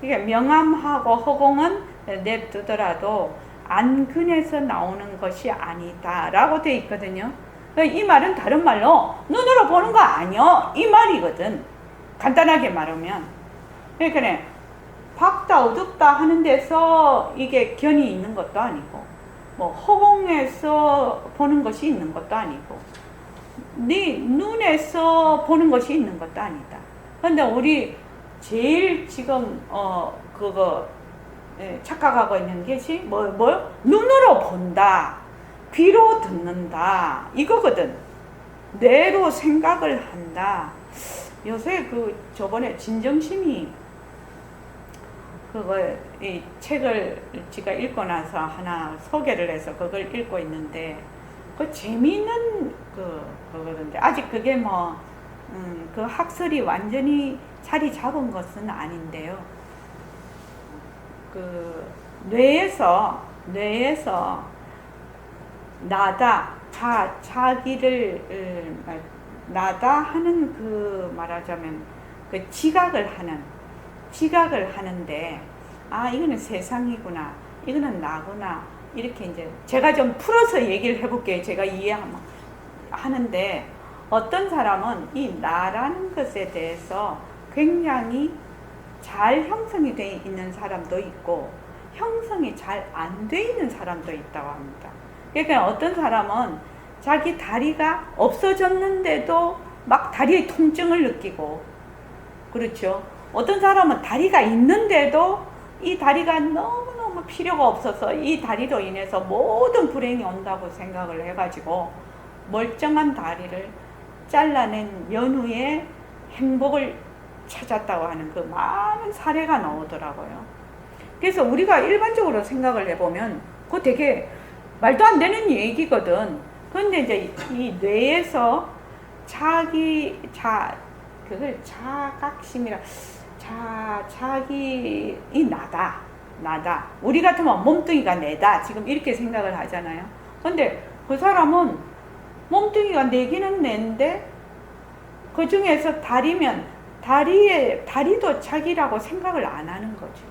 그러니까 명암하고 허공은 냅두더라도 안근에서 나오는 것이 아니다 라고 되어 있거든요. 이 말은 다른 말로 눈으로 보는 거 아니요 이 말이거든. 간단하게 말하면. 그러니까 밝다 어둡다 하는 데서 이게 견이 있는 것도 아니고 뭐 허공에서 보는 것이 있는 것도 아니고 네 눈에서 보는 것이 있는 것도 아니다. 그런데 우리 제일 지금 착각하고 있는 것이 뭐요? 눈으로 본다, 귀로 듣는다 이거거든. 뇌로 생각을 한다. 요새 저번에 진정심이 이 책을 제가 읽고 나서 하나 소개를 해서 그걸 읽고 있는데 재미있는 그거던데 아직 그게 그 학설이 완전히 자리 잡은 것은 아닌데요. 뇌에서 나다 자기를 나다 하는 말하자면 지각을 하는데 이거는 세상이구나 이거는 나구나 이렇게 이제 제가 좀 풀어서 얘기를 해볼게요. 제가 이해하는데 어떤 사람은 이 나라는 것에 대해서 굉장히 잘 형성이 되어 있는 사람도 있고 형성이 잘 안 되어 있는 사람도 있다고 합니다. 그러니까 어떤 사람은 자기 다리가 없어졌는데도 막 다리의 통증을 느끼고 그렇죠. 어떤 사람은 다리가 있는데도 이 다리가 너무너무 필요가 없어서 이 다리로 인해서 모든 불행이 온다고 생각을 해가지고 멀쩡한 다리를 잘라낸 연후에 행복을 찾았다고 하는 그 많은 사례가 나오더라고요. 그래서 우리가 일반적으로 생각을 해보면 그거 되게 말도 안 되는 얘기거든. 그런데 이제 이 뇌에서 그걸 자각심이라 자기 이 나다. 우리 같으면 몸뚱이가 내다. 지금 이렇게 생각을 하잖아요. 근데 그 사람은 몸뚱이가 내기는 내인데 그 중에서 다리면 다리도 자기라고 생각을 안 하는 거죠.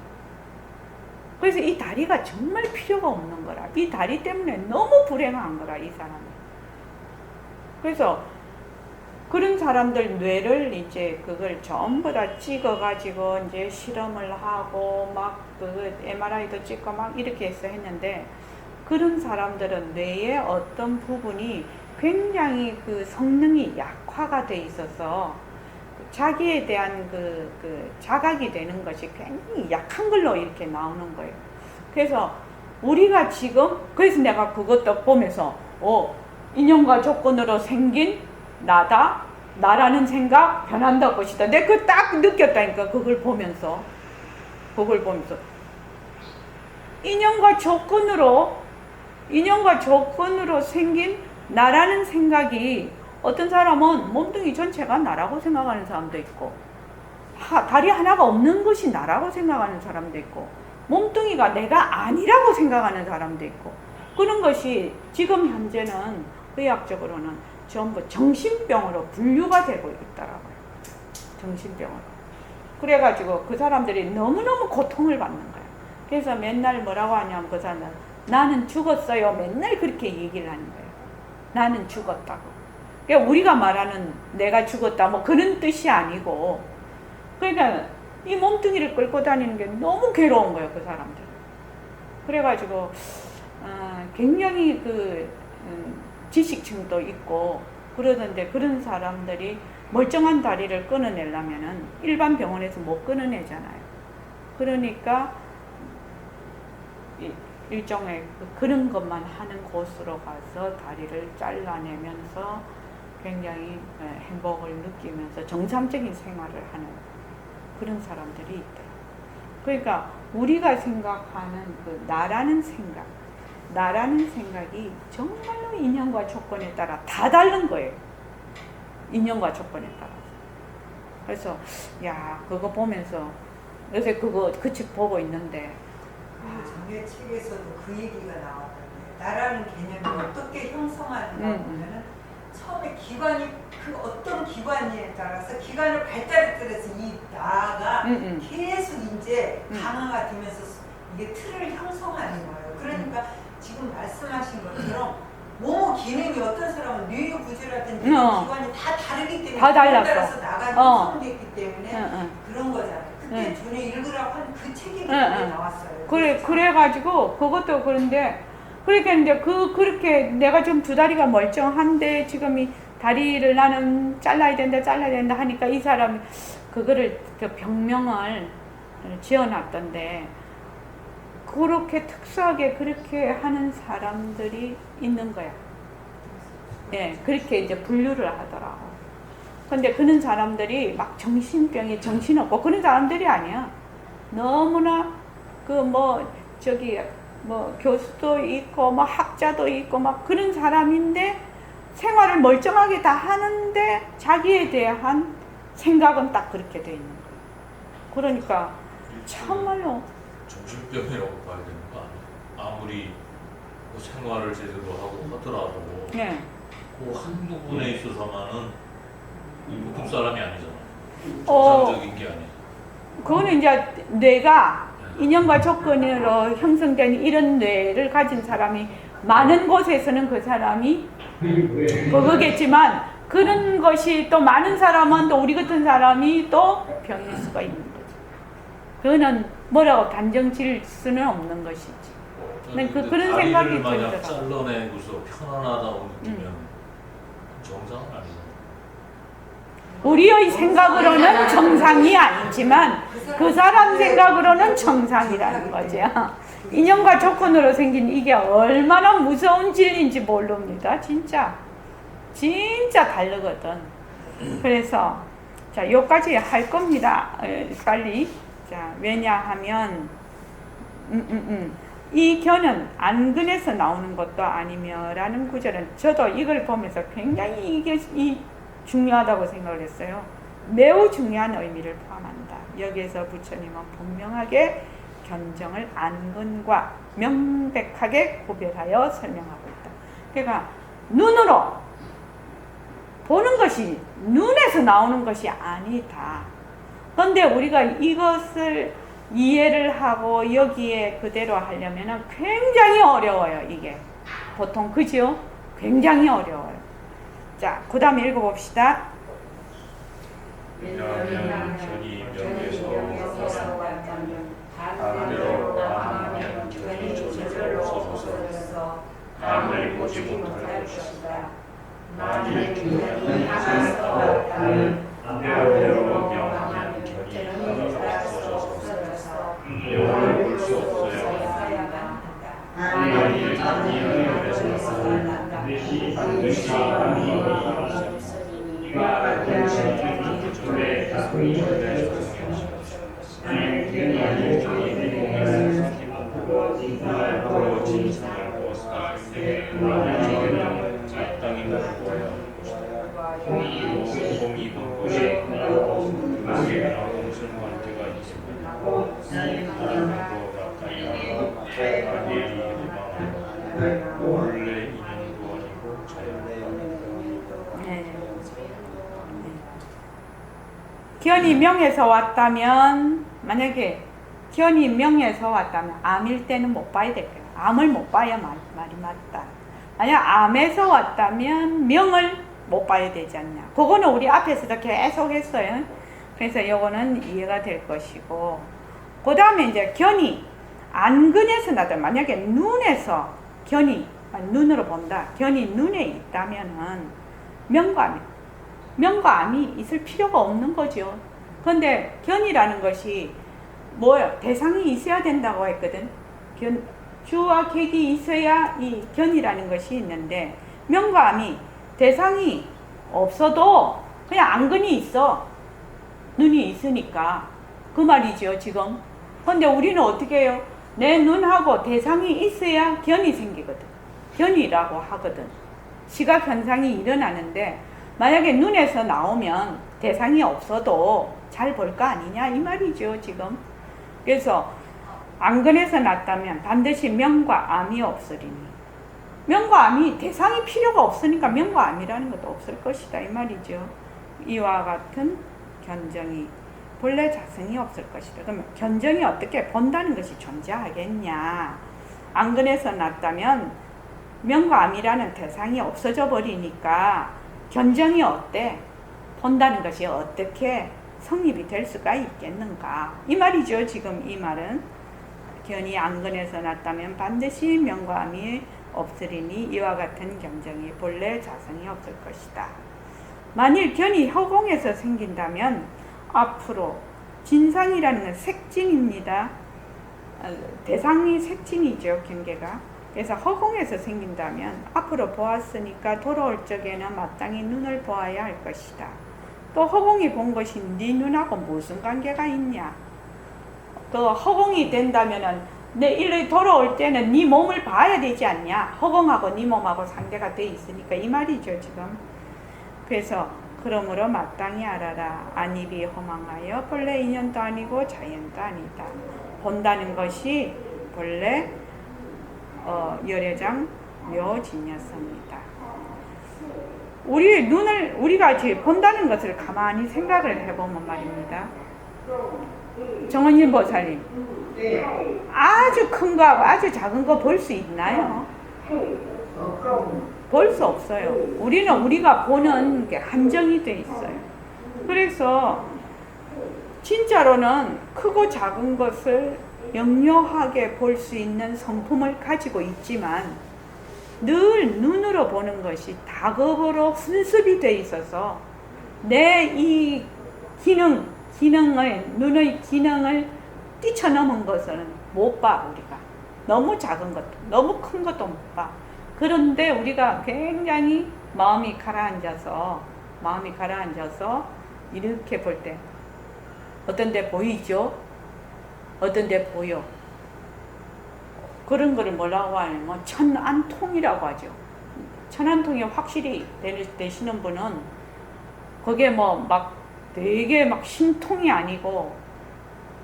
그래서 이 다리가 정말 필요가 없는 거라. 이 다리 때문에 너무 불행한 거라, 이 사람이. 그래서 그런 사람들 뇌를 이제 그걸 전부 다 찍어가지고 이제 실험을 하고 막 MRI도 찍고 막 이렇게 해서 했는데 그런 사람들은 뇌의 어떤 부분이 굉장히 그 성능이 약화가 돼 있어서 자기에 대한 그 자각이 되는 것이 굉장히 약한 걸로 이렇게 나오는 거예요. 그래서 우리가 지금, 그래서 내가 그것도 보면서 인연과 조건으로 생긴 나라는 생각 변한다 것이다. 내가 그거 딱 느꼈다니까. 그걸 보면서 인연과 조건으로 생긴 나라는 생각이, 어떤 사람은 몸뚱이 전체가 나라고 생각하는 사람도 있고, 다리 하나가 없는 것이 나라고 생각하는 사람도 있고, 몸뚱이가 내가 아니라고 생각하는 사람도 있고, 그런 것이 지금 현재는 의학적으로는 전부 정신병으로 분류가 되고 있더라고요. 정신병으로. 그래가지고 그 사람들이 너무너무 고통을 받는 거예요. 그래서 맨날 뭐라고 하냐면 그 사람은 나는 죽었어요. 맨날 그렇게 얘기를 하는 거예요. 나는 죽었다고. 그러니까 우리가 말하는 내가 죽었다 뭐 그런 뜻이 아니고, 그러니까 이 몸뚱이를 끌고 다니는 게 너무 괴로운 거예요, 그 사람들. 그래가지고 굉장히 지식층도 있고 그러던데, 그런 사람들이 멀쩡한 다리를 끊어내려면은 일반 병원에서 못 끊어내잖아요. 그러니까 일종의 그런 것만 하는 곳으로 가서 다리를 잘라내면서 굉장히 행복을 느끼면서 정상적인 생활을 하는 그런 사람들이 있다. 그러니까 우리가 생각하는 그 나라는 생각이 정말로 인연과 조건에 따라 다 다른 거예요. 인연과 조건에 따라서. 그래서 그거 보면서 요새 그 책 보고 있는데, 전에 책에서도 그 얘기가 나왔던데, 나라는 개념이 어떻게 형성하는가 보면은 처음에 기관이 어떤 기관에 따라서 기관을 발달에 따라서 이 나가 계속 이제 강화가 되면서 이게 틀을 형성하는 거예요. 그러니까 지금 말씀하신 것처럼 몸의 기능이 어떤 사람은 뇌의 구조라든지 기관이 다 다르기 때문에 다 달랐어. 따라서 나가 형성됐기 때문에 그런 거잖아요. 그때 전에 읽으라고 한 그 책이 나왔어요. 그래가지고 그것도 그런데, 그러니까 이제 그렇게 내가 좀 두 다리가 멀쩡한데 지금 이 다리를 나는 잘라야 된다 하니까 이 사람이 그거를 병명을 지어놨던데, 그렇게 특수하게 그렇게 하는 사람들이 있는 거야. 예, 그렇게 이제 분류를 하더라고. 근데 그런 사람들이 막 정신병이 정신없고 그런 사람들이 아니야. 너무나 교수도 있고 학자도 있고 막 그런 사람인데 생활을 멀쩡하게 다 하는데 자기에 대한 생각은 딱 그렇게 돼 있는 거야. 그러니까 참말로 정신병이라고 봐야 되는 거 아니야? 아무리 뭐 생활을 제대로 하고 하더라도 네. 그 한 부분에 있어서만은 보통 사람이 아니잖아. 정상적인 게 아니야. 그거는 이제 뇌가 인연과 조건으로 형성된 이런 뇌를 가진 사람이 많은 곳에서는 그 사람이 그거겠지만, 그런 것이 또 많은 사람은 또 우리 같은 사람이 또 병일 수가 있는 거지. 그거는 뭐라고 단정 지을 수는 없는 것이지. 그런 생각이 만약 들더라고. 잘라내고서 편안하다고 느끼면 정상은 아니잖아. 우리의 생각으로는 정상이 아니지만 그 사람 생각으로는 정상이라는 거죠. 인연과 조건으로 생긴 이게 얼마나 무서운 진리인지 모릅니다. 진짜 다르거든. 그래서 자, 요까지 할 겁니다. 빨리. 자, 왜냐하면 이 견은 안근에서 나오는 것도 아니며라는 구절은 저도 이걸 보면서 굉장히 이게 중요하다고 생각을 했어요. 매우 중요한 의미를 포함한다. 여기에서 부처님은 분명하게 견정을 안근과 명백하게 구별하여 설명하고 있다. 그러니까 눈으로 보는 것이 눈에서 나오는 것이 아니다. 그런데 우리가 이것을 이해를 하고 여기에 그대로 하려면 굉장히 어려워요. 이게 보통 그죠? 굉장히 어려워요. 자, 그 다음에 읽어봅시다. 왜냐하면 견이 명에서 반대로 암하면 견이 저절로 없어져서 암을 보지 못할 것이다. 만일 견이 하나서 다른 안대로 명하면 견이 따라서 없어져서 영원히 볼 수 없어요. 하나님의 자녀에서 반드시 하나님이 없으니 이와 같은 신의 기존에 자꾸이 전달하셨으며 하나님 견이 아닌 견이 공에서 힘없고 진상하고 진상하고 사랑스레 하나님의 이 땅이 무거워요. 공이 본 곳에 나고 무게나 공순과 때가 있습니다. 하나님과 가까이 하고 아들이 도망하고 원래 인연도 아니고 자연도 네. 견이 명에서 왔다면, 만약에 견이 명에서 왔다면 암일 때는 못 봐야 될 거예요. 암을 못 봐야 말이 맞다. 만약 암에서 왔다면 명을 못 봐야 되지 않냐. 그거는 우리 앞에서도 계속 했어요. 그래서 이거는 이해가 될 것이고, 그 다음에 이제 견이 안근에서 나다. 만약에 눈에서 견이, 눈으로 본다. 견이 눈에 있다면은 명과 암이 있을 필요가 없는 거죠. 그런데 견이라는 것이 뭐예요? 대상이 있어야 된다고 했거든. 주와 객이 있어야 이 견이라는 것이 있는데, 명과 암이 대상이 없어도 그냥 안근이 있어. 눈이 있으니까. 그 말이죠, 지금. 근데 우리는 어떻게 해요? 내 눈하고 대상이 있어야 견이 생기거든. 견이라고 하거든. 시각 현상이 일어나는데, 만약에 눈에서 나오면 대상이 없어도 잘 볼 거 아니냐 이 말이죠, 지금. 그래서 안근에서 났다면 반드시 명과 암이 없으리니. 명과 암이 대상이 필요가 없으니까 명과 암이라는 것도 없을 것이다 이 말이죠. 이와 같은 견정이 본래 자성이 없을 것이다. 그러면 견정이 어떻게 본다는 것이 존재하겠냐. 안근에서 났다면 명과 암이라는 대상이 없어져 버리니까 견정이 어때? 본다는 것이 어떻게 성립이 될 수가 있겠는가 이 말이죠. 지금 이 말은 견이 안근에서 났다면 반드시 명과 암이 없으리니 이와 같은 견정이 본래 자성이 없을 것이다. 만일 견이 허공에서 생긴다면 앞으로 진상이라는 건 색진입니다. 대상이 색진이죠, 경계가. 그래서 허공에서 생긴다면 앞으로 보았으니까 돌아올 적에는 마땅히 눈을 보아야 할 것이다. 또 허공이 본 것이 네 눈하고 무슨 관계가 있냐. 그 허공이 된다면은 내 일을 돌아올 때는 네 몸을 봐야 되지 않냐. 허공하고 네 몸하고 상대가 돼 있으니까 이 말이죠, 지금. 그래서 그러므로 마땅히 알아라. 안입이 허망하여 본래 인연도 아니고 자연도 아니다. 본다는 것이 본래 열애장 묘진여서입니다. 우리가 본다는 것을 가만히 생각을 해보면 말입니다. 정원진 보살님, 아주 큰 거하고 아주 작은 거 볼 수 있나요? 볼 수 없어요. 우리가 보는 게 한정이 돼 있어요. 그래서 진짜로는 크고 작은 것을 명료하게 볼 수 있는 성품을 가지고 있지만 늘 눈으로 보는 것이 다급으로 훈습이 돼 있어서 내 이 눈의 기능을 뛰쳐넘은 것은 못 봐, 우리가. 너무 작은 것도, 너무 큰 것도 못 봐. 그런데 우리가 굉장히 마음이 가라앉아서 이렇게 볼 때 어떤 데 보이죠? 어떤 데 보여. 그런 거를 뭐라고 하냐면 천안통이라고 하죠. 천안통이 확실히 되시는 분은 그게 되게 심통이 아니고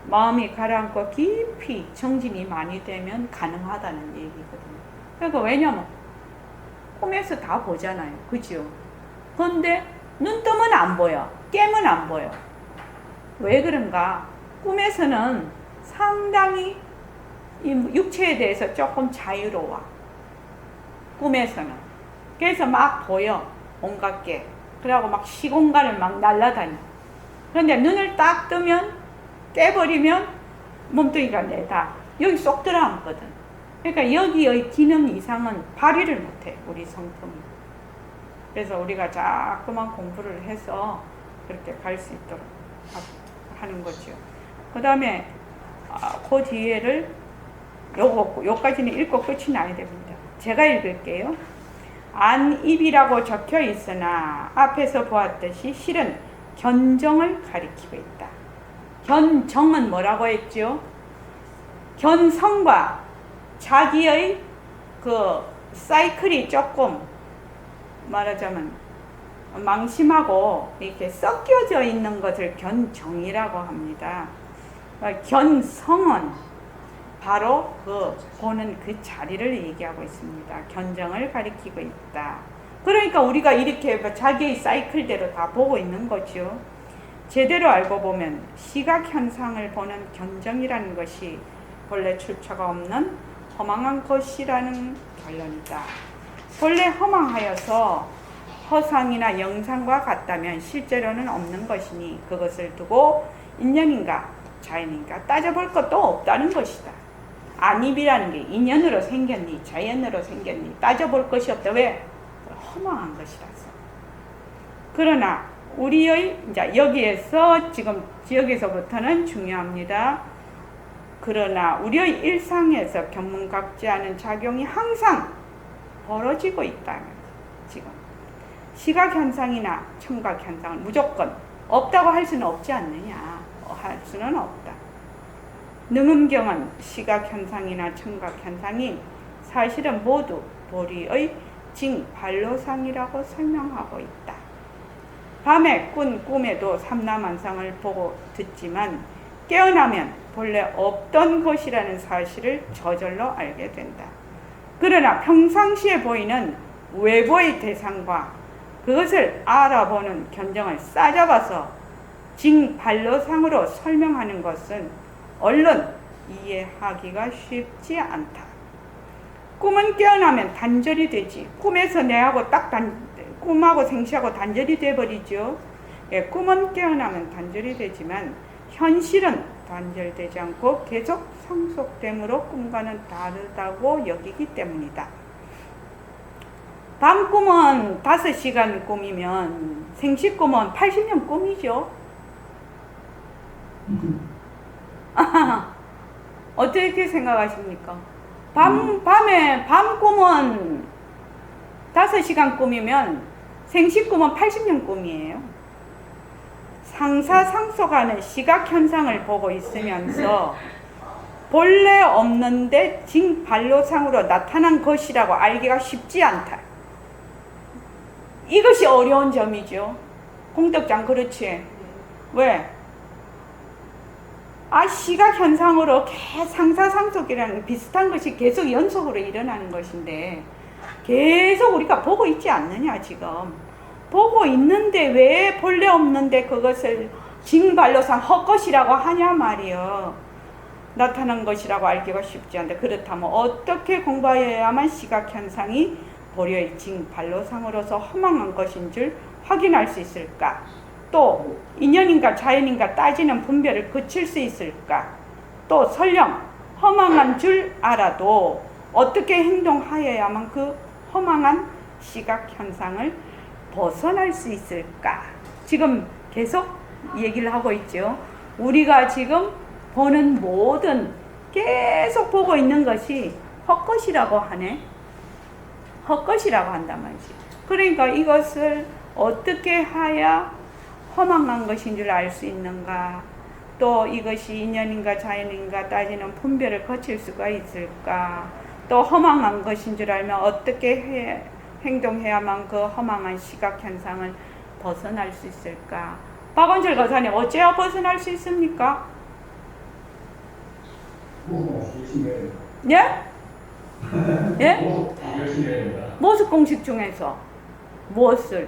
마음이 가라앉고 깊이 정진이 많이 되면 가능하다는 얘기거든요. 그러니까 왜냐면 꿈에서 다 보잖아요. 그죠? 그런데 눈 뜨면 안 보여. 깨면 안 보여. 왜 그런가? 꿈에서는 상당히 이 육체에 대해서 조금 자유로워. 꿈에서는. 그래서 막 보여. 온갖 게. 그러고 시공간을 날아다녀. 그런데 눈을 딱 뜨면, 깨버리면 몸뚱이가 내다. 여기 쏙 들어앉거든. 그러니까 여기의 기능 이상은 발휘를 못해, 우리 성품이. 그래서 우리가 자꾸만 공부를 해서 그렇게 갈 수 있도록 하는 거죠. 그 다음에 그 뒤에를 요까지는 읽고 끝이 나야 됩니다. 제가 읽을게요. 안입이라고 적혀 있으나 앞에서 보았듯이 실은 견정을 가리키고 있다. 견정은 뭐라고 했죠? 견성과 자기의 그 사이클이 조금 말하자면 망심하고 이렇게 섞여져 있는 것을 견정이라고 합니다. 견성은 바로 그 보는 그 자리를 얘기하고 있습니다. 견정을 가리키고 있다. 그러니까 우리가 이렇게 자기의 사이클대로 다 보고 있는 거죠. 제대로 알고 보면 시각 현상을 보는 견정이라는 것이 본래 출처가 없는 허망한 것이라는 결론이다. 본래 허망하여서 허상이나 영상과 같다면 실제로는 없는 것이니 그것을 두고 인연인가 자연인가 따져볼 것도 없다는 것이다. 안입이라는 게 인연으로 생겼니 자연으로 생겼니 따져볼 것이 없다. 왜? 허망한 것이라서. 그러나 우리의 이제 여기에서 지금 여기서부터는 중요합니다. 그러나 우리의 일상에서 견문각지 않은 작용이 항상 벌어지고 있다면 지금 시각현상이나 청각현상은 무조건 없다고 할 수는 없지 않느냐. 할 수는 없다. 능음경은 시각현상이나 청각현상이 사실은 모두 보리의 징발로상이라고 설명하고 있다. 밤에 꾼 꿈에도 삼라만상을 보고 듣지만 깨어나면 본래 없던 것이라는 사실을 저절로 알게 된다. 그러나 평상시에 보이는 외부의 대상과 그것을 알아보는 견정을 싸잡아서 징발로상으로 설명하는 것은 얼른 이해하기가 쉽지 않다. 꿈은 깨어나면 단절이 되지. 꿈에서 내하고 꿈하고 생시하고 단절이 돼버리죠. 예, 꿈은 깨어나면 단절이 되지만 현실은 단절되지 않고 계속 상속됨으로 꿈과는 다르다고 여기기 때문이다. 밤꿈은 5시간 꿈이면 생시꿈은 80년 꿈이죠. 어떻게 생각하십니까? 밤에 밤꿈은 5시간 꿈이면 생시꿈은 80년 꿈이에요. 상사상속하는 시각현상을 보고 있으면서 본래 없는데 징발로상으로 나타난 것이라고 알기가 쉽지 않다. 이것이 어려운 점이죠. 공덕장 그렇지? 왜? 시각현상으로 상사상속이라는 비슷한 것이 계속 연속으로 일어나는 것인데 계속 우리가 보고 있지 않느냐 지금. 보고 있는데 왜 본래 없는데 그것을 징발로상 헛것이라고 하냐 말이요. 나타난 것이라고 알기가 쉽지 않은데 그렇다면 어떻게 공부해야만 시각현상이 보려의 징발로상으로서 허망한 것인 줄 확인할 수 있을까? 또 인연인가 자연인가 따지는 분별을 그칠 수 있을까? 또 설령 허망한 줄 알아도 어떻게 행동하여야만 그 허망한 시각현상을 벗어날 수 있을까? 지금 계속 얘기를 하고 있죠. 우리가 지금 보는 모든 계속 보고 있는 것이 헛것이라고 하네. 헛것이라고 한단 말이지. 그러니까 이것을 어떻게 해야 허망한 것인 줄 알 수 있는가? 또 이것이 인연인가 자연인가 따지는 분별을 거칠 수가 있을까? 또 허망한 것인 줄 알면 어떻게 행동해야만 그 허망한 시각현상을 벗어날 수 있을까? 박원철 거사님 어째야 벗어날 수 있습니까? 예? 예? 열심히 해야 된다. 모습 공식 중에서 무엇을?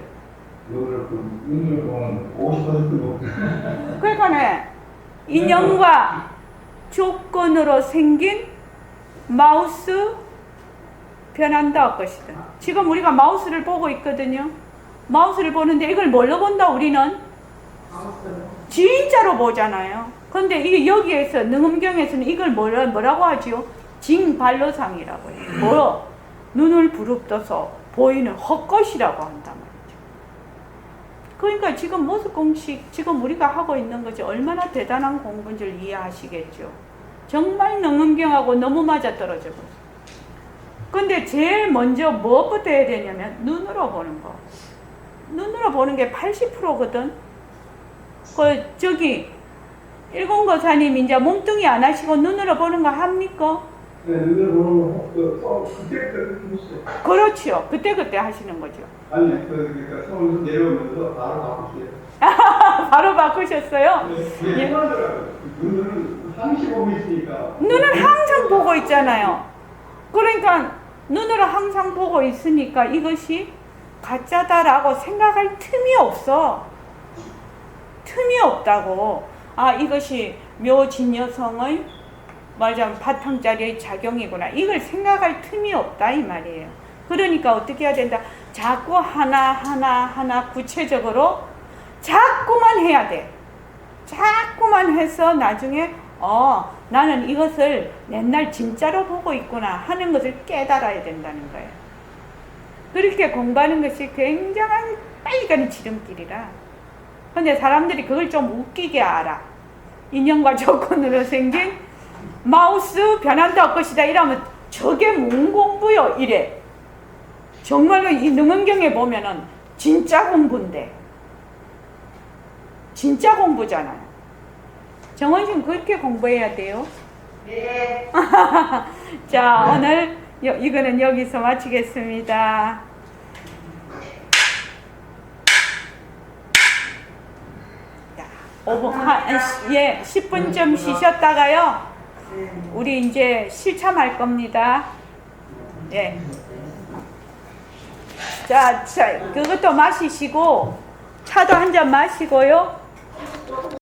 눈을 보면 50%로 그러니까 인연과 조건으로 생긴 마우스 변한다 할 것이다. 지금 우리가 마우스를 보고 있거든요. 마우스를 보는데 이걸 뭘로 본다 우리는? 진짜로 보잖아요. 근데 이게 여기에서 능음경에서는 이걸 뭐라고 하지요? 징발로상이라고 해요. 뭐요? 눈을 부릅떠서 보이는 헛것이라고 한단 말이죠. 그러니까 지금 모습 공식, 지금 우리가 하고 있는 것이 얼마나 대단한 공부인지를 이해하시겠죠. 정말 능은경하고 너무 맞아떨어져 버렸어요. 근데 제일 먼저 무엇부터 해야 되냐면 눈으로 보는 거. 눈으로 보는 게 80%거든. 저기 일공거사님 이제 몸뚱이 안 하시고 눈으로 보는 거 합니까? 네, 눈을 보는 거, 그때부터 했어요. 그렇죠. 그때 하시는 거죠. 아니, 그러니까 서울에서 내려오면서 바로 바꾸세요. 바로 바꾸셨어요? 네, 예. 눈은 항시 보고 있으니까. 눈을 항상 보고 있잖아요. 그러니까 눈으로 항상 보고 있으니까 이것이 가짜다라고 생각할 틈이 없어. 틈이 없다고. 아, 이것이 묘진여성의 말하자면 바탕자리의 작용이구나. 이걸 생각할 틈이 없다 이 말이에요. 그러니까 어떻게 해야 된다? 자꾸 하나 구체적으로 자꾸만 해야 돼. 자꾸만 해서 나중에 나는 이것을 맨날 진짜로 보고 있구나 하는 것을 깨달아야 된다는 거예요. 그렇게 공부하는 것이 굉장한 빨리 가는 지름길이라. 근데 사람들이 그걸 좀 웃기게 알아. 인연과 조건으로 생긴 마우스 변한다 할 것이다 이러면 저게 뭔 공부요 이래. 정말로 이 능은경에 보면은 진짜 공부인데 진짜 공부잖아요. 정원님 그렇게 공부해야 돼요. 네. 자, 오늘 이거는 여기서 마치겠습니다. 자, 10분쯤 쉬셨다가요. 우리 이제 실참할 겁니다. 예. 자, 그것도 마시시고 차도 한 잔 마시고요.